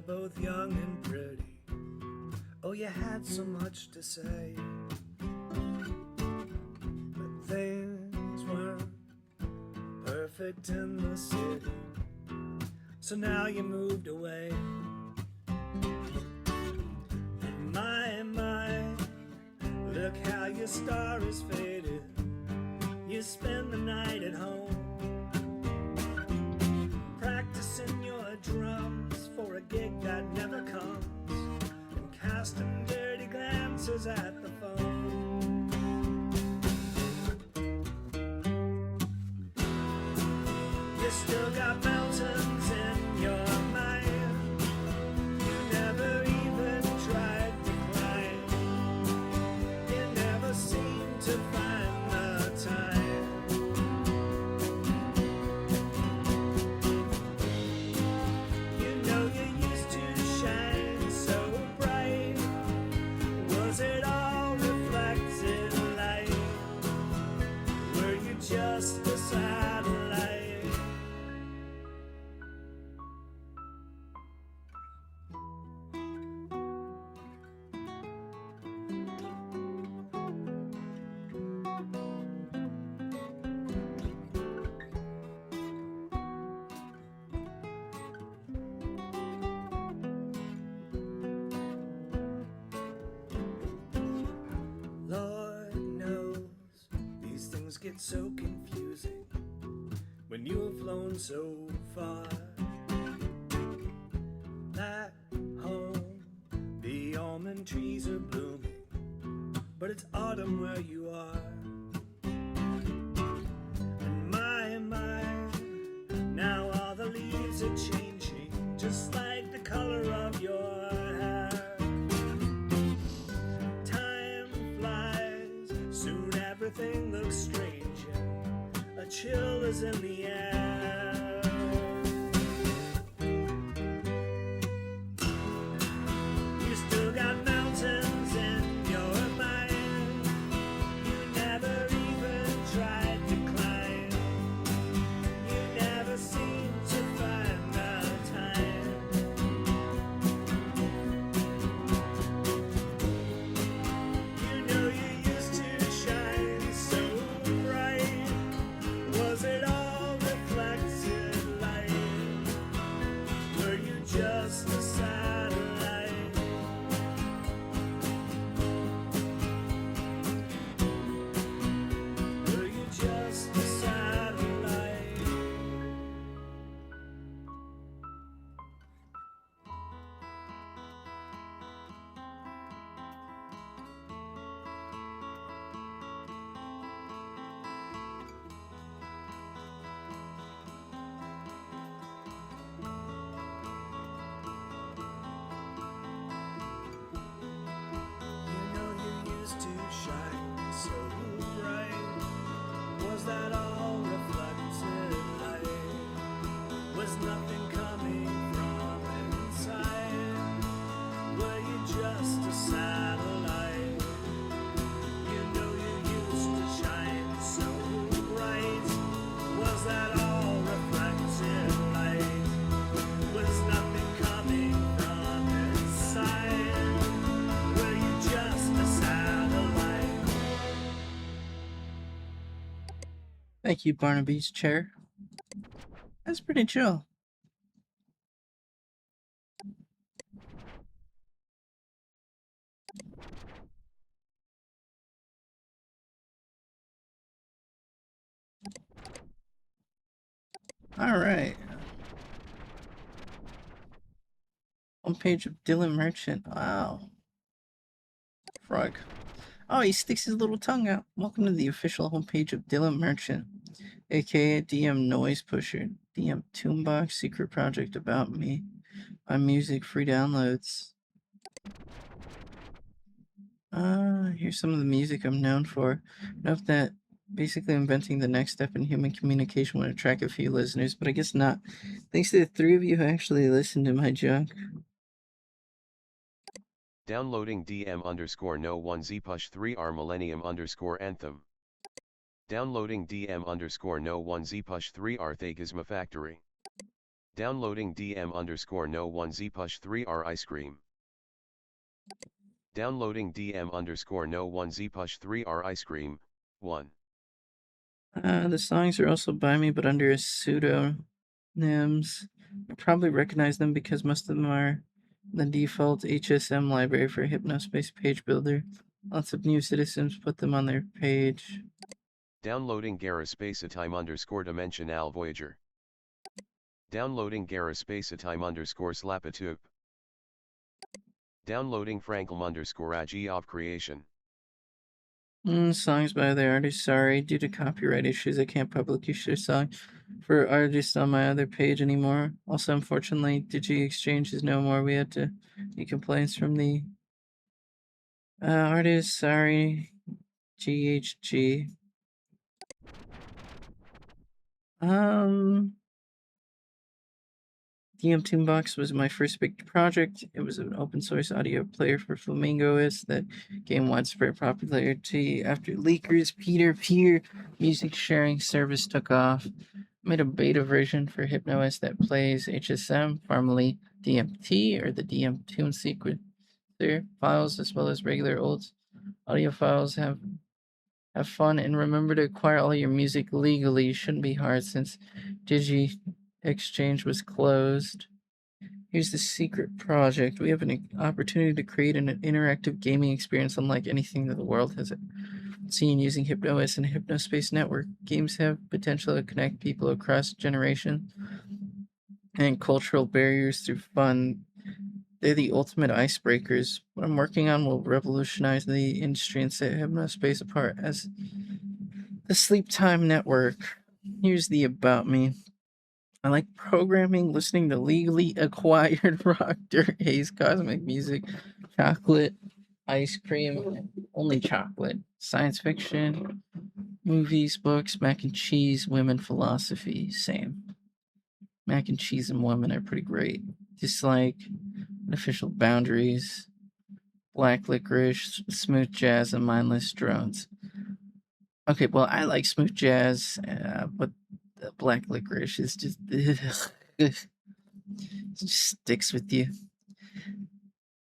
Both young and pretty. Oh, you had so much to say, but things weren't perfect in the city. So now you moved away. And my, look how your star is faded. You spend the night at home, practicing your drums for a gig that never comes, and casting dirty glances at the phone. You still got mountains in your mind. You never even tried to climb. You never seem to find the time. Just a satellite. Lord knows these things get so confusing when you have flown so far. At home, the almond trees are blooming, but it's autumn where you are. And my, now all the leaves are changing, just like the color of your hair. Time flies, soon everything looks strange. A chill is in the air. You still got mountains in your mind. You never even tried to climb. You never seem to find the time. You know you used to shine so bright. Was it all reflected light? Were you just a satellite? Were you just a satellite? You know you used to shine so bright. Was that all reflected light? Was nothing coming from inside? Were you just a satellite? You know you used to shine so bright. Was that all reflected light? Was nothing coming from inside? Were you just a satellite? Thank you, Barnaby's chair. That's pretty chill. All right. Homepage of Dylan Merchant. Wow. Frog. Oh, he sticks his little tongue out. Welcome to the official homepage of Dylan Merchant, aka DM Noise Pusher, DM Toonbox, secret project about me, my music, free downloads. Here's some of the music I'm known for. Note that basically inventing the next step in human communication would attract a few listeners, but I guess not. Thanks to the 3 of you who actually listened to my junk. Downloading DM_no1 Push 3R Millennium _Anthem. Downloading DM_no1 Push 3R Thagisma Factory. Downloading DM_no1 Push 3R Ice Cream. Downloading DM_no1 Push 3R Ice Cream, 1. The songs are also by me, but under a pseudonyms. You probably recognize them because most of them are the default HSM library for Hypnospace page builder. Lots of new citizens put them on their page. Downloading Garaspace_Time_Dimensional Voyager. Downloading Garaspace_Time_Slapatube. Downloading Franklin_Agi of Creation. Songs by other artists. Sorry, due to copyright issues, I can't publicly share songs for artists on my other page anymore. Also, unfortunately, Digi Exchange is no more. We had to get complaints from the artists. Sorry, GHG. DM Toonbox was my first big project. It was an open source audio player for Flamingo OS that gained widespread popularity after leakers peer-to-peer music sharing service took off. Made a beta version for HypnoOS that plays HSM, formerly DMT, or the DM Tune sequencer files, as well as regular old audio files. Have fun and remember to acquire all your music legally. Shouldn't be hard since Digi Exchange was closed. Here's the secret project. We have an opportunity to create an interactive gaming experience unlike anything that the world has seen using HypnoOS and Hypnospace Network. Games have potential to connect people across generation and cultural barriers through fun. They're the ultimate icebreakers. What I'm working on will revolutionize the industry and set Hypnospace apart as the sleep time network. Here's the about me. I like programming, listening to legally acquired rock, dirt, haze, cosmic music, chocolate, ice cream, only chocolate, science fiction, movies, books, mac and cheese, women, philosophy, same. Mac and cheese and women are pretty great. Dislike, artificial boundaries, black licorice, smooth jazz, and mindless drones. Okay, well, I like smooth jazz, but the black licorice is just it just sticks with you.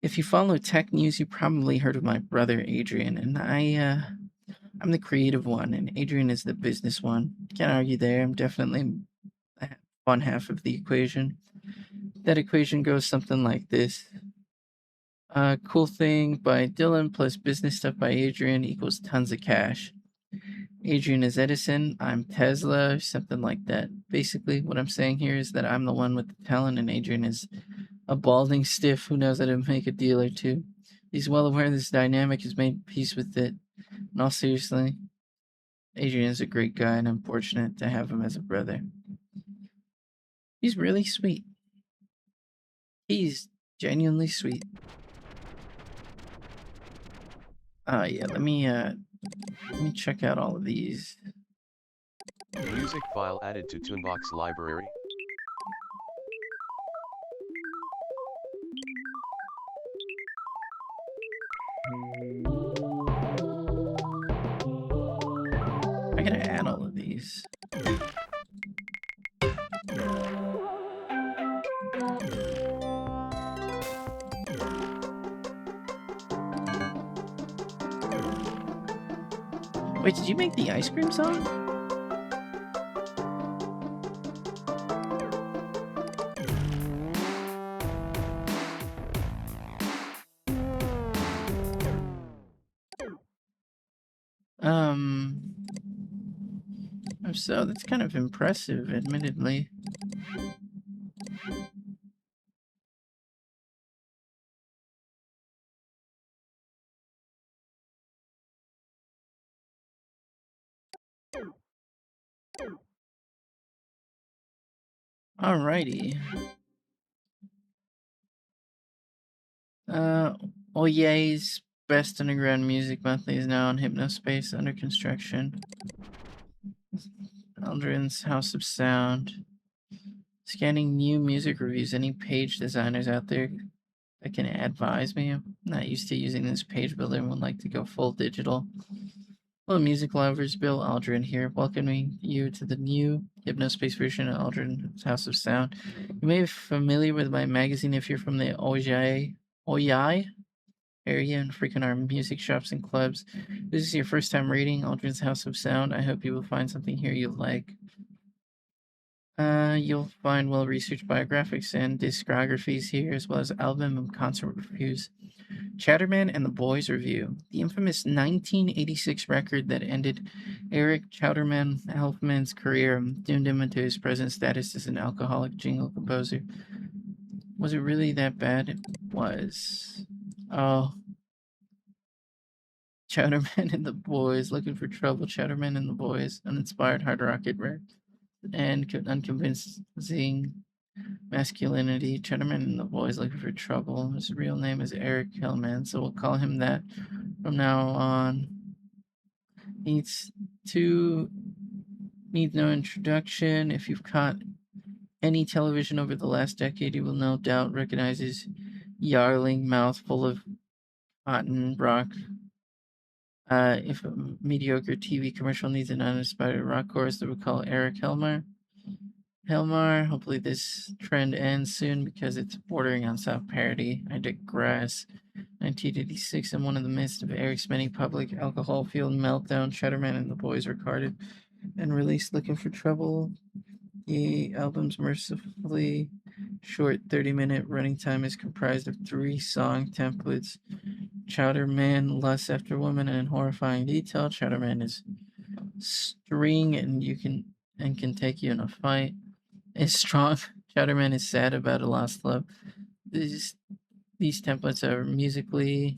If you follow tech news, you probably heard of my brother Adrian, and I'm the creative one, and Adrian is the business one. Can't argue there. I'm definitely the fun half of the equation. That equation goes something like this. Cool thing by Dylan plus business stuff by Adrian equals tons of cash. Adrian is Edison, I'm Tesla, or something like that. Basically, what I'm saying here is that I'm the one with the talent, and Adrian is a balding stiff who knows how to make a deal or two. He's well aware this dynamic has made peace with it. In all seriously, Adrian is a great guy, and I'm fortunate to have him as a brother. He's really sweet. He's genuinely sweet. Yeah, let me check out all of these. Music file added to Tunebox library. I gotta add all of these. Wait, did you make the ice cream song? If so, that's kind of impressive, admittedly. Alrighty. Oye's Best Underground Music Monthly is now on Hypnospace under construction. Aldrin's House of Sound. Scanning new music reviews. Any page designers out there that can advise me? I'm not used to using this page builder and would like to go full digital. Hello, music lovers. Bill Aldrin here, welcoming you to the new Hypnospace version of Aldrin's House of Sound. You may be familiar with my magazine if you're from the Oyai area and frequent our music shops and clubs. If this is your first time reading Aldrin's House of Sound, I hope you will find something here you'll like. You'll find well-researched biographics and discographies here, as well as album and concert reviews. Chatterman and the Boys Review, the infamous 1986 record that ended Eric Chowderman Elfman's career and doomed him into his present status as an alcoholic jingle composer. Was it really that bad? It was. Oh. Chowderman and the Boys, Looking for Trouble, Chowderman and the Boys, uninspired hard rocket rap, and unconvincing masculinity. Chowderman and the Boys, Looking for Trouble. His real name is Eric Hillman, so we'll call him that from now on. Needs no introduction. If you've caught any television over the last decade, you will no doubt recognize his yarling mouth full of cotton rock. If a mediocre TV commercial needs an uninspired rock chorus, they would call Eric Helmar. Hopefully this trend ends soon because it's bordering on self-parody. I digress. 1986, in one of the midst of Eric's many public alcohol-fueled meltdown, Cheddarman and the Boys recorded and released Looking for Trouble. The album's mercifully short 30-minute running time is comprised of 3 song templates. Chowderman, Lust After Woman, and Horrifying Detail. Chowderman is string and can take you in a fight. Is strong. Chowderman is sad about a lost love. These templates are musically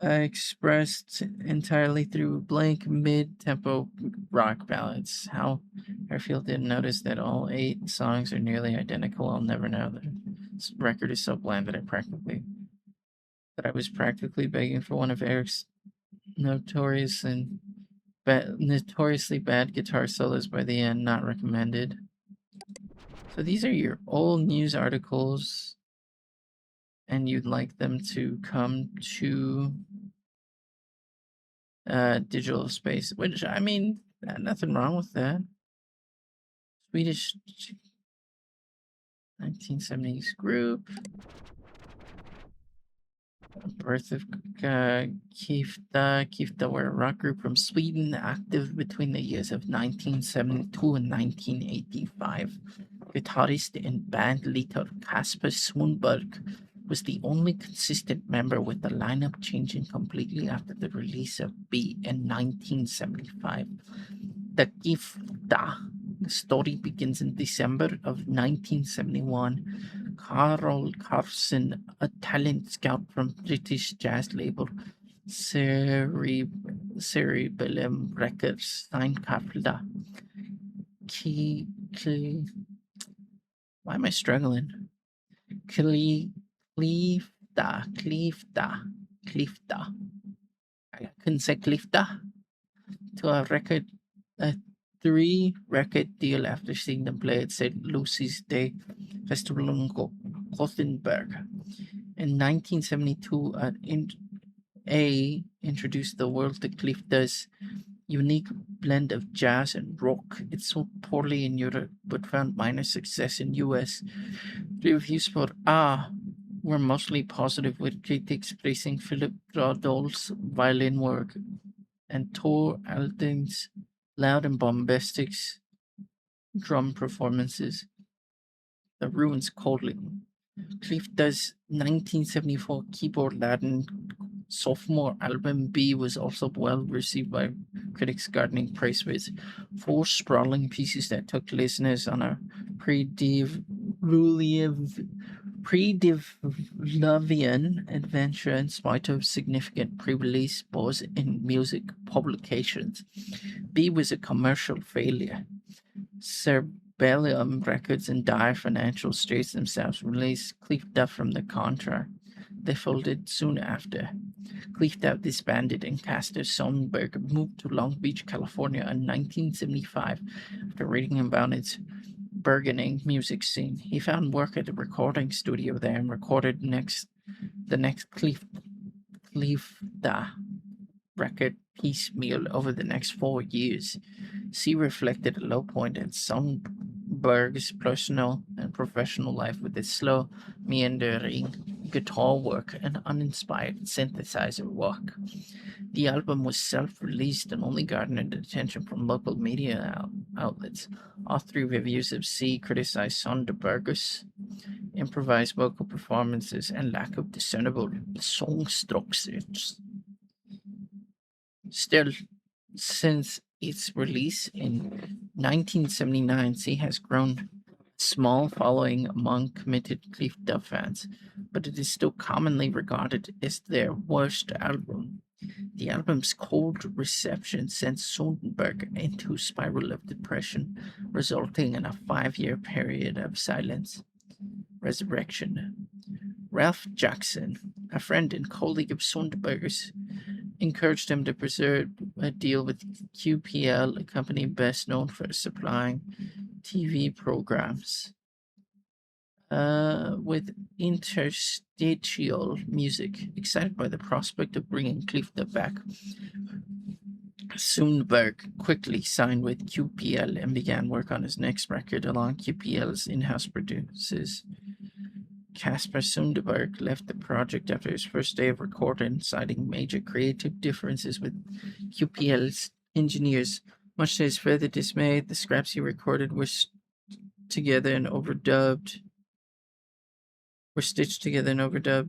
expressed entirely through blank mid-tempo rock ballads. How Airfield didn't notice that all 8 songs are nearly identical, I'll never know. This record is so bland that I was practically begging for one of Eric's notoriously bad guitar solos by the end. Not recommended. So these are your old news articles, and you'd like them to come to digital space, which, I mean, nothing wrong with that. Swedish 1970s group. Birth of Kifta. Kifta were a rock group from Sweden, active between the years of 1972 and 1985. Guitarist and band leader Kasper Sundberg was the only consistent member, with the lineup changing completely after the release of B in 1975. The Gifta story begins in December of 1971. Carl Carson, a talent scout from British jazz label Cerebellum Records, signed Kafla. Why am I struggling? Clifta. I couldn't say Clifta. To a record a 3-record deal after seeing them play at St. Lucy's Day Festival in Gothenburg. In 1972, introduced the world to Clifton's unique blend of jazz and rock. It sold poorly in Europe but found minor success in US. Reviews for were mostly positive, with critics praising Philip Rodol's violin work and Tor Alden's loud and bombastic drum performances. The ruins coldly. Clifton's 1974 keyboard Latin sophomore album B was also well received by critics, garnering praise, with 4 sprawling pieces that took listeners on a pre-Diluvian adventure in spite of significant pre-release buzz in music publications. B was a commercial failure. Cerebellum Records, in dire financial straits themselves, released Clifton from the contract. They folded soon after. Clifton disbanded, and Castor Sonnenberg moved to Long Beach, California in 1975 after reading about its burgeoning music scene. He found work at a recording studio there and recorded the next Clifton record piecemeal over the next 4 years. C reflected a low point in Sonnenberg's personal and professional life, with its slow, meandering guitar work and uninspired synthesizer work. The album was self-released and only garnered attention from local media outlets. All 3 reviews of C criticized Sonnenberg's improvised vocal performances and lack of discernible song structures. Still, since its release in 1979, C has grown a small following among committed Clifton fans, but it is still commonly regarded as their worst album. The album's cold reception sent Sonnenberg into a spiral of depression, resulting in a 5-year period of silence. Resurrection. Ralph Jackson, a friend and colleague of Sonnenberg's, encouraged him to pursue a deal with QPL, a company best known for supplying TV programs with interstitial music. Excited by the prospect of bringing Clifton back, Sonnenberg quickly signed with QPL and began work on his next record along QPL's in-house producers. Casper Sundberg left the project after his first day of recording, citing major creative differences with QPL's engineers. Much to his further dismay, the scraps he recorded were stitched together and overdubbed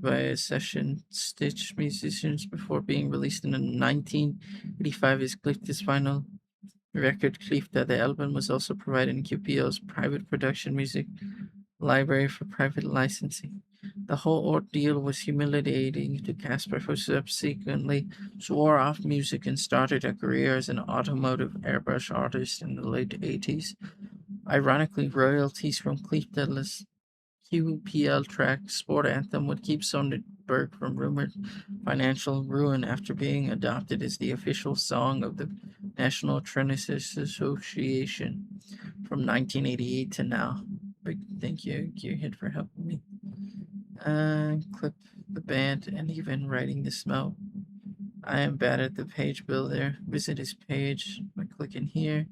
by session stitch musicians before being released in 1985 as Clifton's final record, Clifton. The album was also provided in QPL's private production music library for private licensing. The whole ordeal was humiliating to Casper, who subsequently swore off music and started a career as an automotive airbrush artist in the late 80s. Ironically, royalties from Clifton's QPL track Sport Anthem would keep Sonnenberg from rumored financial ruin after being adopted as the official song of the National Tennis Association from 1988 to now. Big thank you, Gearhead, for helping me. Clip the band and even writing this note. I am bad at the page builder. Visit his page by clicking here.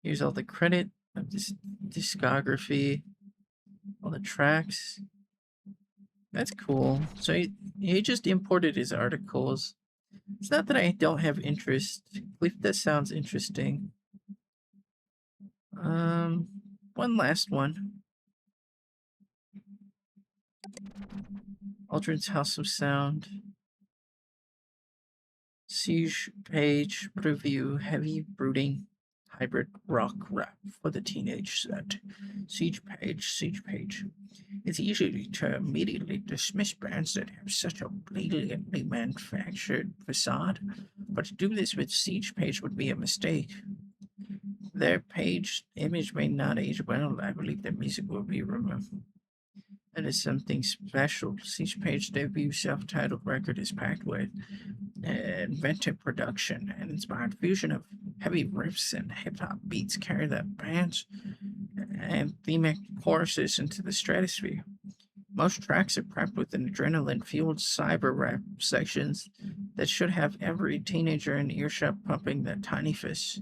Here's all the credit of this discography, all the tracks. That's cool. So he just imported his articles. It's not that I don't have interest. Clifton sounds interesting. One last one. Aldrin's House of Sound. Siege Page Review. Heavy, brooding, hybrid rock rap for the teenage set. Siege Page. It's easy to immediately dismiss bands that have such a blatantly manufactured facade, but to do this with Siege Page would be a mistake. Their page image may not age well. I believe their music will be remembered. It is something special. Each page debut self-titled record is packed with inventive production and inspired fusion of heavy riffs and hip-hop beats carry the band's anthemic choruses into the stratosphere. Most tracks are prepped with adrenaline-fueled cyber rap sections that should have every teenager in earshot pumping their tiny fists.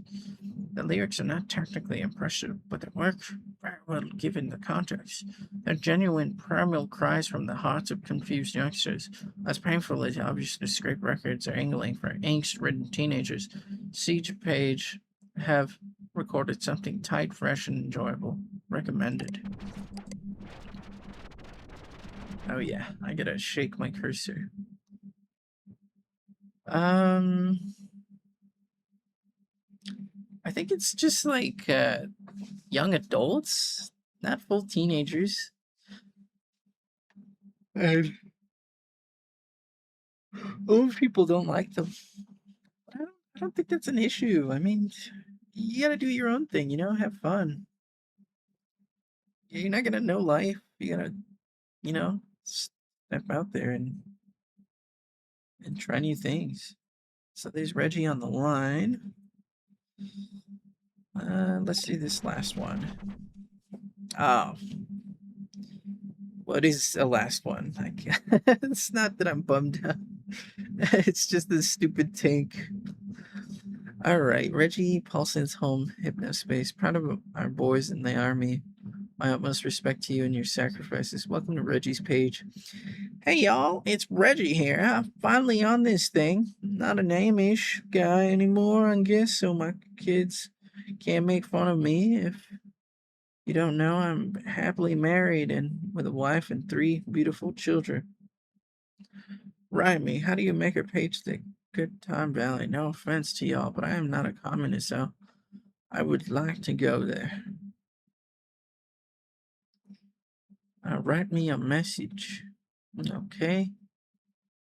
The lyrics are not technically impressive, but they work very well given the context. They're genuine primal cries from the hearts of confused youngsters, as painful as obviously scrape records are angling for angst-ridden teenagers. Siege Page have recorded something tight, fresh, and enjoyable. Recommended. Oh yeah, I gotta shake my cursor. I think it's just like young adults, not full teenagers. And old people don't like them. I don't think that's an issue. I mean, you gotta do your own thing, have fun. You're not gonna know life. You gotta, step out there and try new things. So there's Reggie on the line. Let's do this last one. Oh, what is the last one? It's not that I'm bummed out. It's just this stupid tank. All right, Reggie Paulson's home, Hypnospace. Proud of our boys in the army. My utmost respect to you and your sacrifices. Welcome to Reggie's page. Hey y'all, it's Reggie here. I'm finally on this thing. Not a name-ish guy anymore, I guess, so my kids can't make fun of me. If you don't know, I'm happily married and with a wife and 3 beautiful children. Write me, how do you make a page the Good Time Valley? No offense to y'all, but I am not a communist, so I would like to go there. Write me a message. Okay.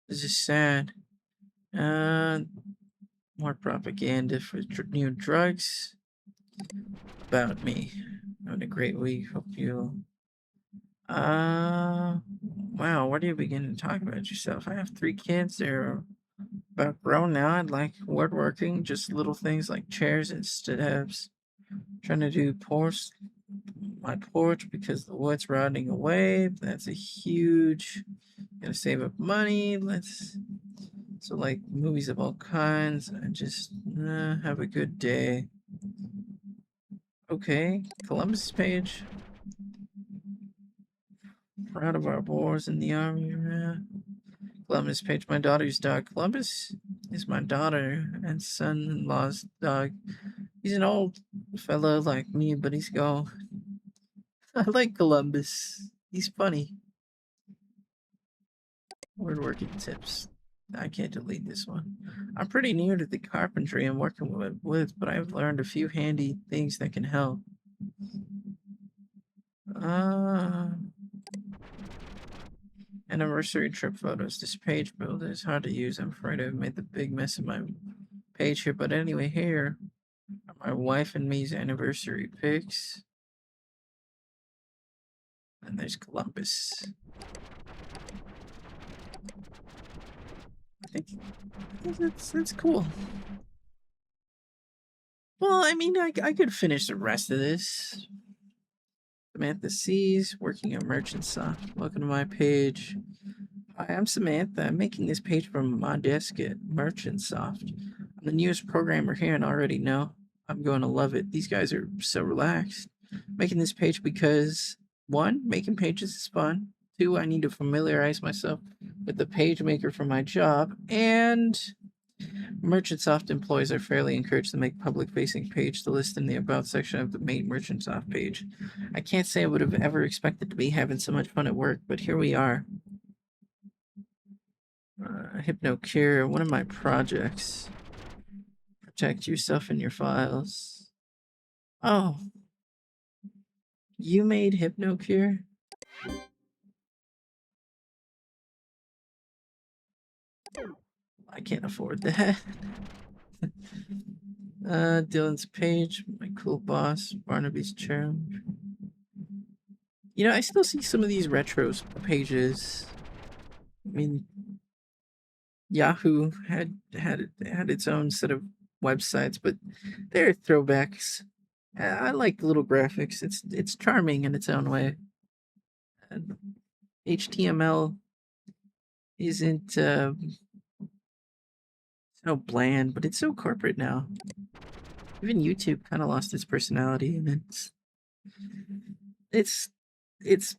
This is sad. More propaganda for new drugs. About me. Having a great week. Hope you. Wow. Where do you begin to talk about yourself? I have 3 kids. They're about grown now. I'd like woodworking, just little things like chairs and steps. Trying to do my porch because the wood's rotting away. That's a huge. Gotta save up money. So like movies of all kinds. And just have a good day. Okay, Columbus page. Proud of our boys in the army. Columbus page. My daughter's dog. Columbus is my daughter and son-in-law's dog. He's an old fellow like me, but he's gone. I like Columbus. He's funny. Woodworking tips. I can't delete this one. I'm pretty new to the carpentry I'm working with wood, but I've learned a few handy things that can help. Anniversary trip photos. This page builder is hard to use. I'm afraid I've made the big mess of my page here. But anyway, here are my wife and me's anniversary pics. And there's Columbus. I think that's cool. Well, I mean, I could finish the rest of this. Samantha C's, working at Merchant Soft. Welcome to my page. Hi, I'm Samantha. I'm making this page from my desk at Merchant Soft. I'm the newest programmer here and already know I'm going to love it. These guys are so relaxed. Making this page because 1, making pages is fun. 2, I need to familiarize myself with the page maker for my job. And MerchantSoft employees are fairly encouraged to make public-facing page to list in the About section of the main MerchantSoft page. I can't say I would have ever expected to be having so much fun at work, but here we are. HypnoCure, one of my projects. Protect yourself and your files. Oh. You made HypnoCure? I can't afford that. Dylan's page, my cool boss, Barnaby's chair. You know, I still see some of these retro pages. I mean, Yahoo had its own set of websites, but they're throwbacks. I like the little graphics. It's charming in its own way. And HTML isn't so bland, but it's so corporate now. Even YouTube kind of lost its personality, and it's it's.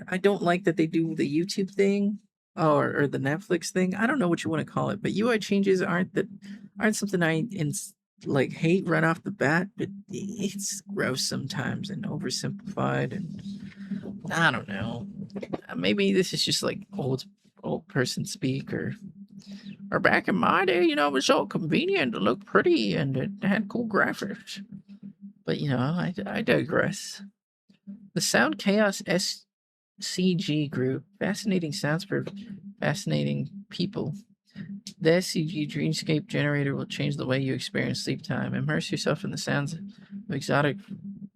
I don't like that they do the YouTube thing or the Netflix thing. I don't know what you want to call it, but UI changes aren't something like hate right off the bat. But it's gross sometimes and oversimplified, and I don't know. Maybe this is just like old person speak, or back in my day, you know, it was so convenient to look pretty and it had cool graphics. But you know, I digress. The Sound Chaos SCG group, fascinating sounds for fascinating people. The SCG Dreamscape generator will change the way you experience sleep time. Immerse yourself in the sounds of exotic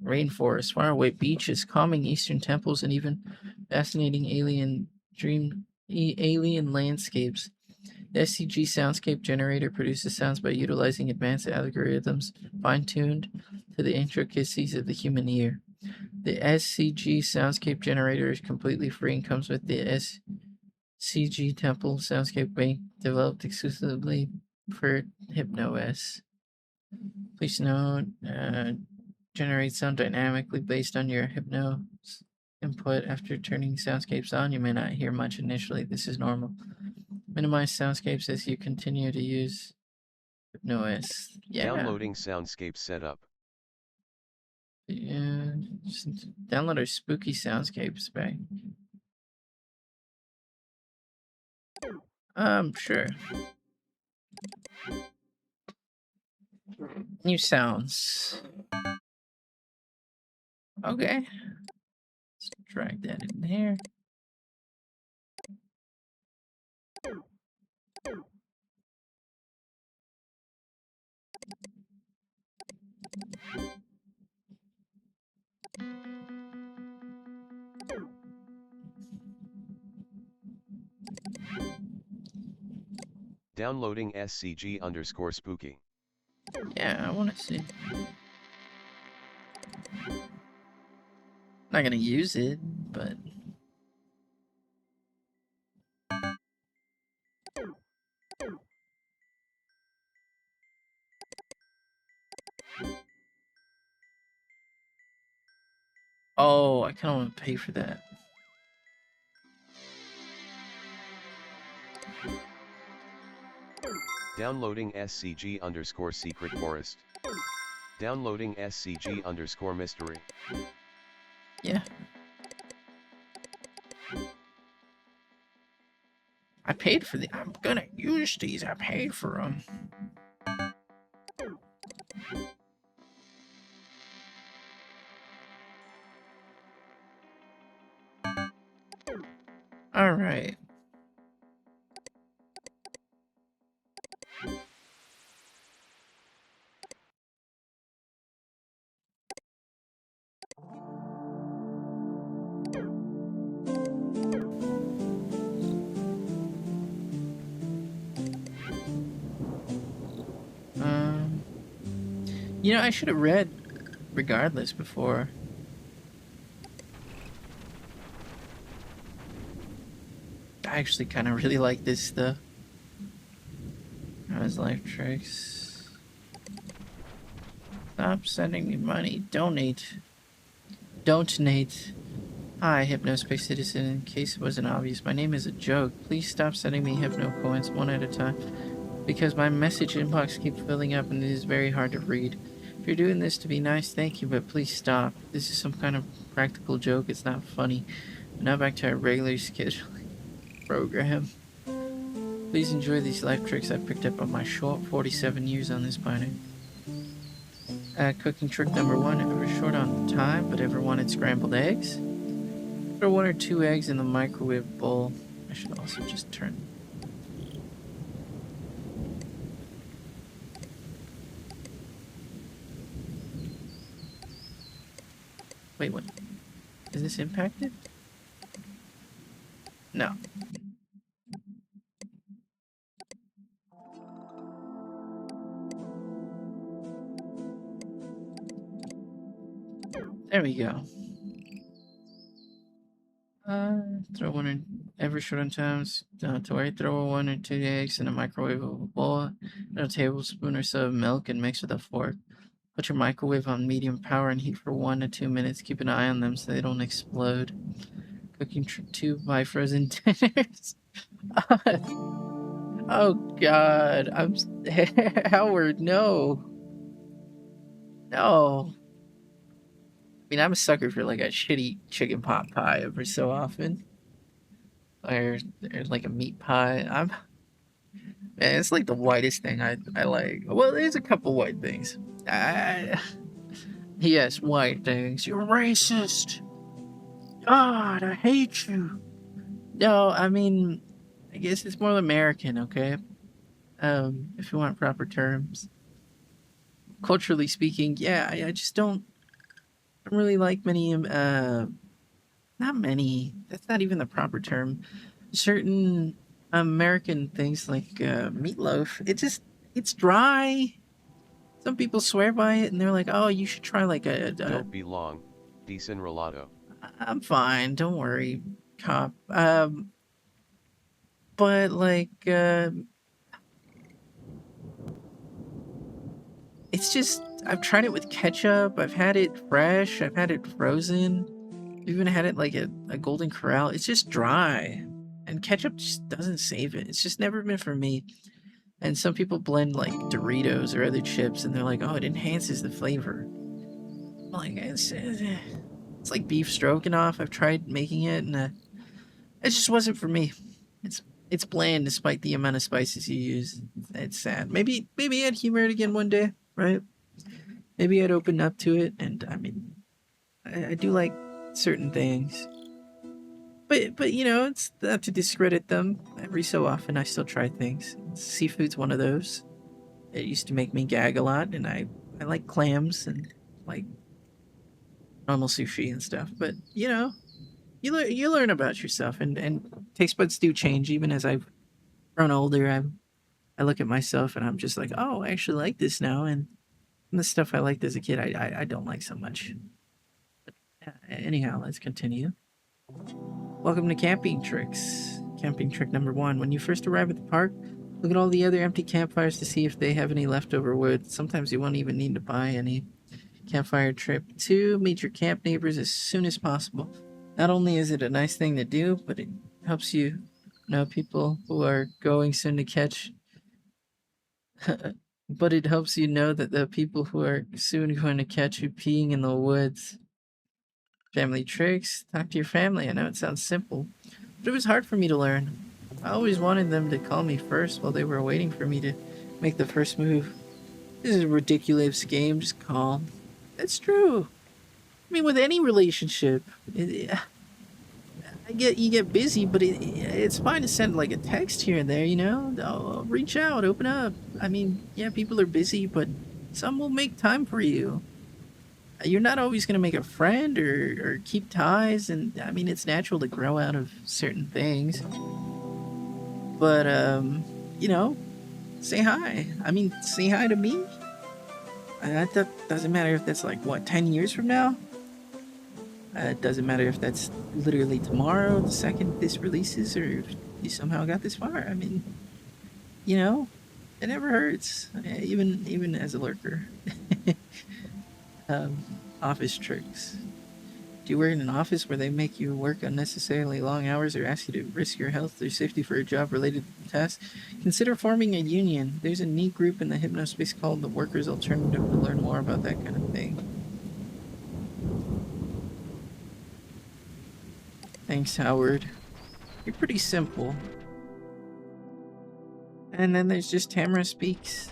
rainforests, faraway beaches, calming eastern temples, and even fascinating alien landscapes. The SCG Soundscape generator produces sounds by utilizing advanced algorithms fine-tuned to the intricacies of the human ear. The SCG Soundscape generator is completely free and comes with the SCG Temple Soundscape Bank developed exclusively for HypnoS. Please note, generate sound dynamically based on your Hypnos input. After turning soundscapes on, you may not hear much initially. This is normal. Minimize soundscapes as you continue to use HypnoS. Yeah. Downloading soundscape setup. Yeah, just download our spooky soundscapes back. Sure. New sounds. Okay. Let's drag that in there. Downloading SCG_spooky. Yeah, I want to see. Not gonna use it, but oh, I kind of want to pay for that. Downloading SCG_secret forest. Downloading SCG_mystery. Yeah. I paid for the. I'm gonna use these. I paid for them. All right. You know, I should have read regardless before. I actually kind of really like this stuff. How's life tricks? Stop sending me money. Donate. Donate. Hi, Hypnospace citizen. In case it wasn't obvious, my name is a joke. Please stop sending me hypno coins one at a time, because my message inbox keeps filling up and it is very hard to read. If you're doing this to be nice, thank you, but please stop. This is some kind of practical joke. It's not funny. Now back to our regular scheduling program. Please enjoy these life tricks I picked up on my short 47 years on this planet. Cooking trick number 1, ever short on time, but ever wanted scrambled eggs? Throw 1 or 2 eggs in the microwave bowl. I should also just turn. Wait, what? Is this impacted? No. There we go. Throw one in every short on times. To where throw 1 or 2 eggs in a microwave bowl. Add a tablespoon or so of milk and mix with a fork. Put your microwave on medium power and heat for 1 to 2 minutes. Keep an eye on them so they don't explode. Cooking 2 by frozen dinners. Oh God, Howard. No, no. I mean, I'm a sucker for like a shitty chicken pot pie every so often, or like a meat pie. Man, it's like the whitest thing I like. Well, there's a couple white things. Yes, white things. You're racist. God, I hate you. No, I mean, I guess it's more American, okay? If you want proper terms. Culturally speaking, yeah, I just don't really like many, not many, that's not even the proper term. Certain American things like meatloaf, it's dry. Some people swear by it and they're like, oh, you should try like Don't be long, disenrolado. I'm fine, don't worry, cop. But like, it's just, I've tried it with ketchup, I've had it fresh, I've had it frozen, I've even had it like a Golden Corral. It's just dry, and ketchup just doesn't save it. It's just never been for me. And some people blend like Doritos or other chips, and they're like, oh, it enhances the flavor. I'm like, it's like beef stroganoff. I've tried making it, and it just wasn't for me. It's bland despite the amount of spices you use. It's sad. Maybe I'd humor it again one day, right? Maybe I'd open up to it, and I mean, I do like certain things, but you know, it's not to discredit them. Every so often, I still try things. Seafood's one of those. It used to make me gag a lot, and I like clams and like normal sushi and stuff. But you know, you learn about yourself, and taste buds do change. Even as I've grown older, I look at myself and I'm just like, oh, I actually like this now, and the stuff I liked as a kid, I don't like so much. But, anyhow, let's continue. Welcome to Camping Tricks. Camping trick number 1. When you first arrive at the park, look at all the other empty campfires to see if they have any leftover wood. Sometimes you won't even need to buy any. Campfire trip 2. Meet your camp neighbors as soon as possible. Not only is it a nice thing to do, but it helps you know people who are going soon to catch. But it helps you know that the people who are soon going to catch you peeing in the woods. Family tricks. Talk to your family. I know it sounds simple, but it was hard for me to learn. I always wanted them to call me first while they were waiting for me to make the first move. This is a ridiculous game. Just call. That's true. I mean, with any relationship, you get busy, but it's fine to send like a text here and there. You know, reach out, open up. I mean, yeah, people are busy, but some will make time for you. You're not always going to make a friend or keep ties, and I mean, it's natural to grow out of certain things. But you know, say hi. I mean, say hi to me. That doesn't matter if that's like what 10 years from now. It doesn't matter if that's literally tomorrow, the second this releases, or if you somehow got this far. I mean, you know, it never hurts, even as a lurker. Office tricks. Do you work in an office where they make you work unnecessarily long hours or ask you to risk your health or safety for a job related to the task? Consider forming a union. There's a neat group in the Hypnospace called the Workers' Alternative to learn more about that kind of thing. Thanks, Howard. You're pretty simple. And then there's just Tamara Speaks.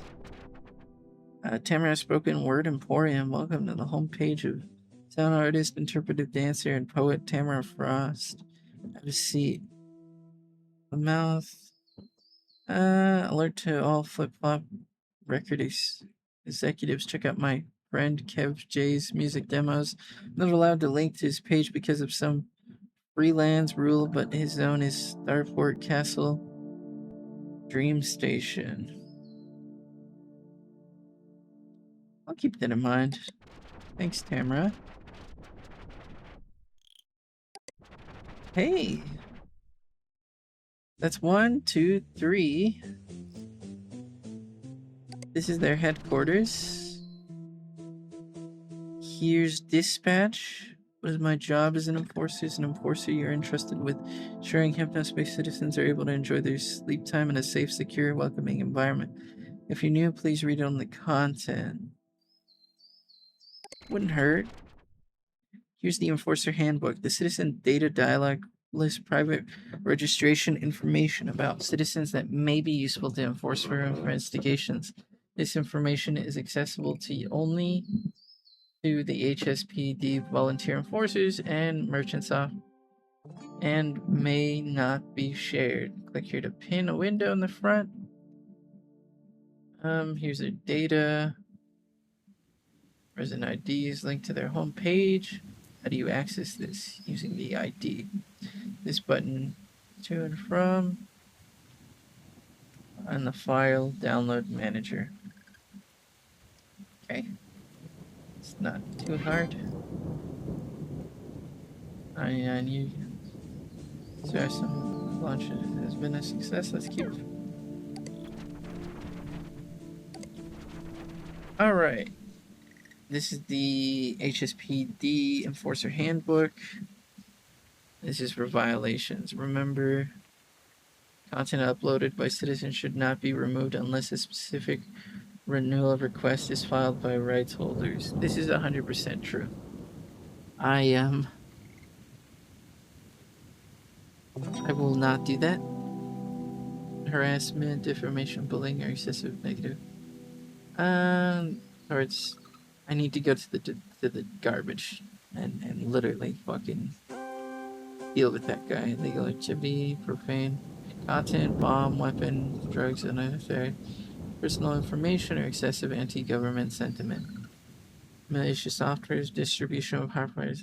Tamara Spoken Word Emporium. Welcome to the homepage of sound artist, interpretive dancer, and poet Tamara Frost. Have a seat. The mouth. Alert to all flip-flop record executives. Check out my friend Kev J's music demos. Not allowed to link to his page because of some freelance rule, but his zone is Starport Castle Dream Station. I'll keep that in mind. Thanks, Tamara. Hey! That's 1, 2, 3. This is their headquarters. Here's dispatch. What is my job as an enforcer? As an enforcer, you're entrusted with ensuring Hypnospace citizens are able to enjoy their sleep time in a safe, secure, welcoming environment. If you're new, please read on the content. Wouldn't hurt. Here's the Enforcer Handbook. The Citizen Data Dialogue lists private registration information about citizens that may be useful to enforce for investigations. This information is accessible to only to the HSPD volunteer enforcers and merchants off and may not be shared. Click here to pin a window in the front. Here's their data. Resident IDs linked to their home page. How do you access this? Using the ID. This button to and from on the file download manager. Okay. It's not too hard. 99 you. So some launch has been a success. Let's keep. Alright. This is the HSPD Enforcer Handbook. This is for violations. Remember, content uploaded by citizens should not be removed unless a specific renewal request is filed by rights holders. This is 100% true. I will not do that. Harassment, defamation, bullying, or excessive negative. Towards, I need to go to the garbage and literally fucking deal with that guy. Illegal activity, profane content, bomb, weapon, drugs, unnecessary personal information, or excessive anti-government sentiment. Malicious software, distribution of hardware,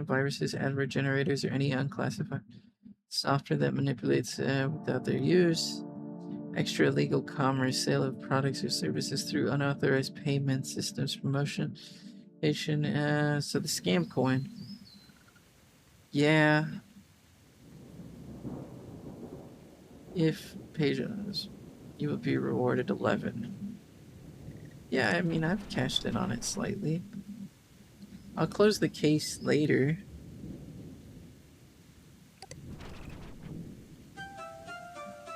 viruses, adword generators, or any unclassified software that manipulates without their use. Extra illegal commerce, sale of products or services through unauthorized payment systems, promotion, so the scam coin. Yeah. If pages, you will be rewarded 11. Yeah, I mean, I've cashed in on it slightly. I'll close the case later.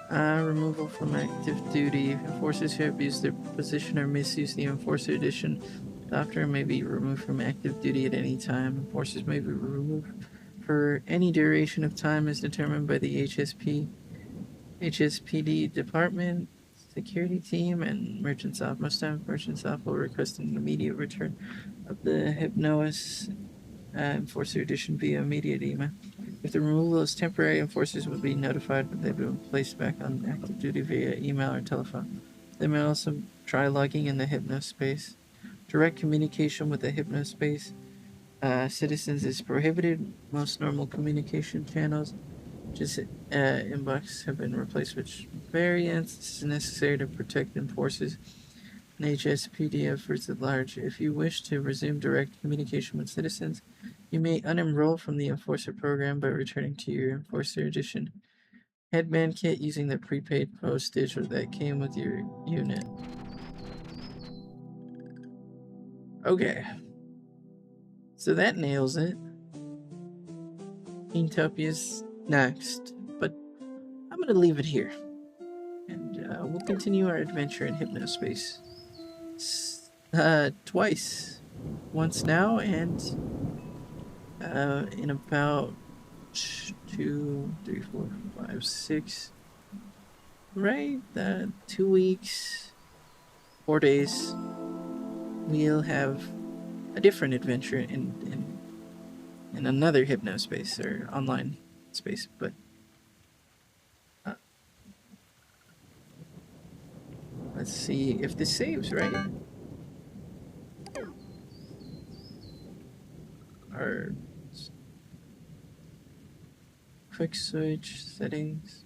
Removal from active duty. Enforcers who abuse their position or misuse the Enforcer Edition software may be removed from active duty at any time. Enforcers may be removed for any duration of time as determined by the HSPD department, security team, and merchants off. Most times, merchants off will request an immediate return of the Hypnos Enforcer Edition via immediate email. If the removal is temporary, enforcers will be notified, but they've been placed back on active duty via email or telephone. They may also try logging in the Hypnospace. Direct communication with the Hypnospace citizens is prohibited. Most normal communication channels, just inbox, have been replaced with variants. This is necessary to protect enforcers and HSPD efforts at large. If you wish to resume direct communication with citizens, you may unenroll from the Enforcer program by returning to your Enforcer Edition headband kit using the prepaid postage that came with your unit. Okay. So that nails it. Intopia's next, but I'm going to leave it here. And we'll continue our adventure in Hypnospace. Twice. Once now and in about 2, 3, 4, 5, 6, right? 2 weeks, 4 days, we'll have a different adventure in another Hypnospace or online space, but let's see if this saves, right? quick switch settings.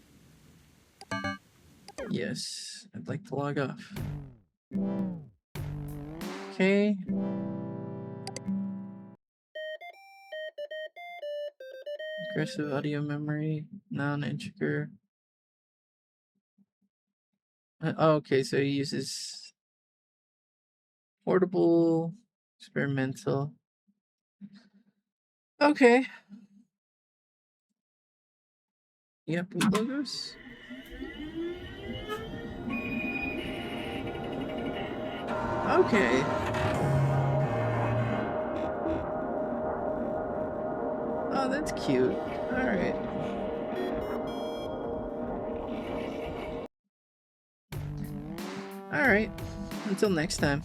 Yes, I'd like to log off. Okay. Aggressive audio memory, non-integer. Okay, so he uses portable, experimental. Okay. Yep, boot logos. Okay. Oh, that's cute. Alright. Alright. Until next time.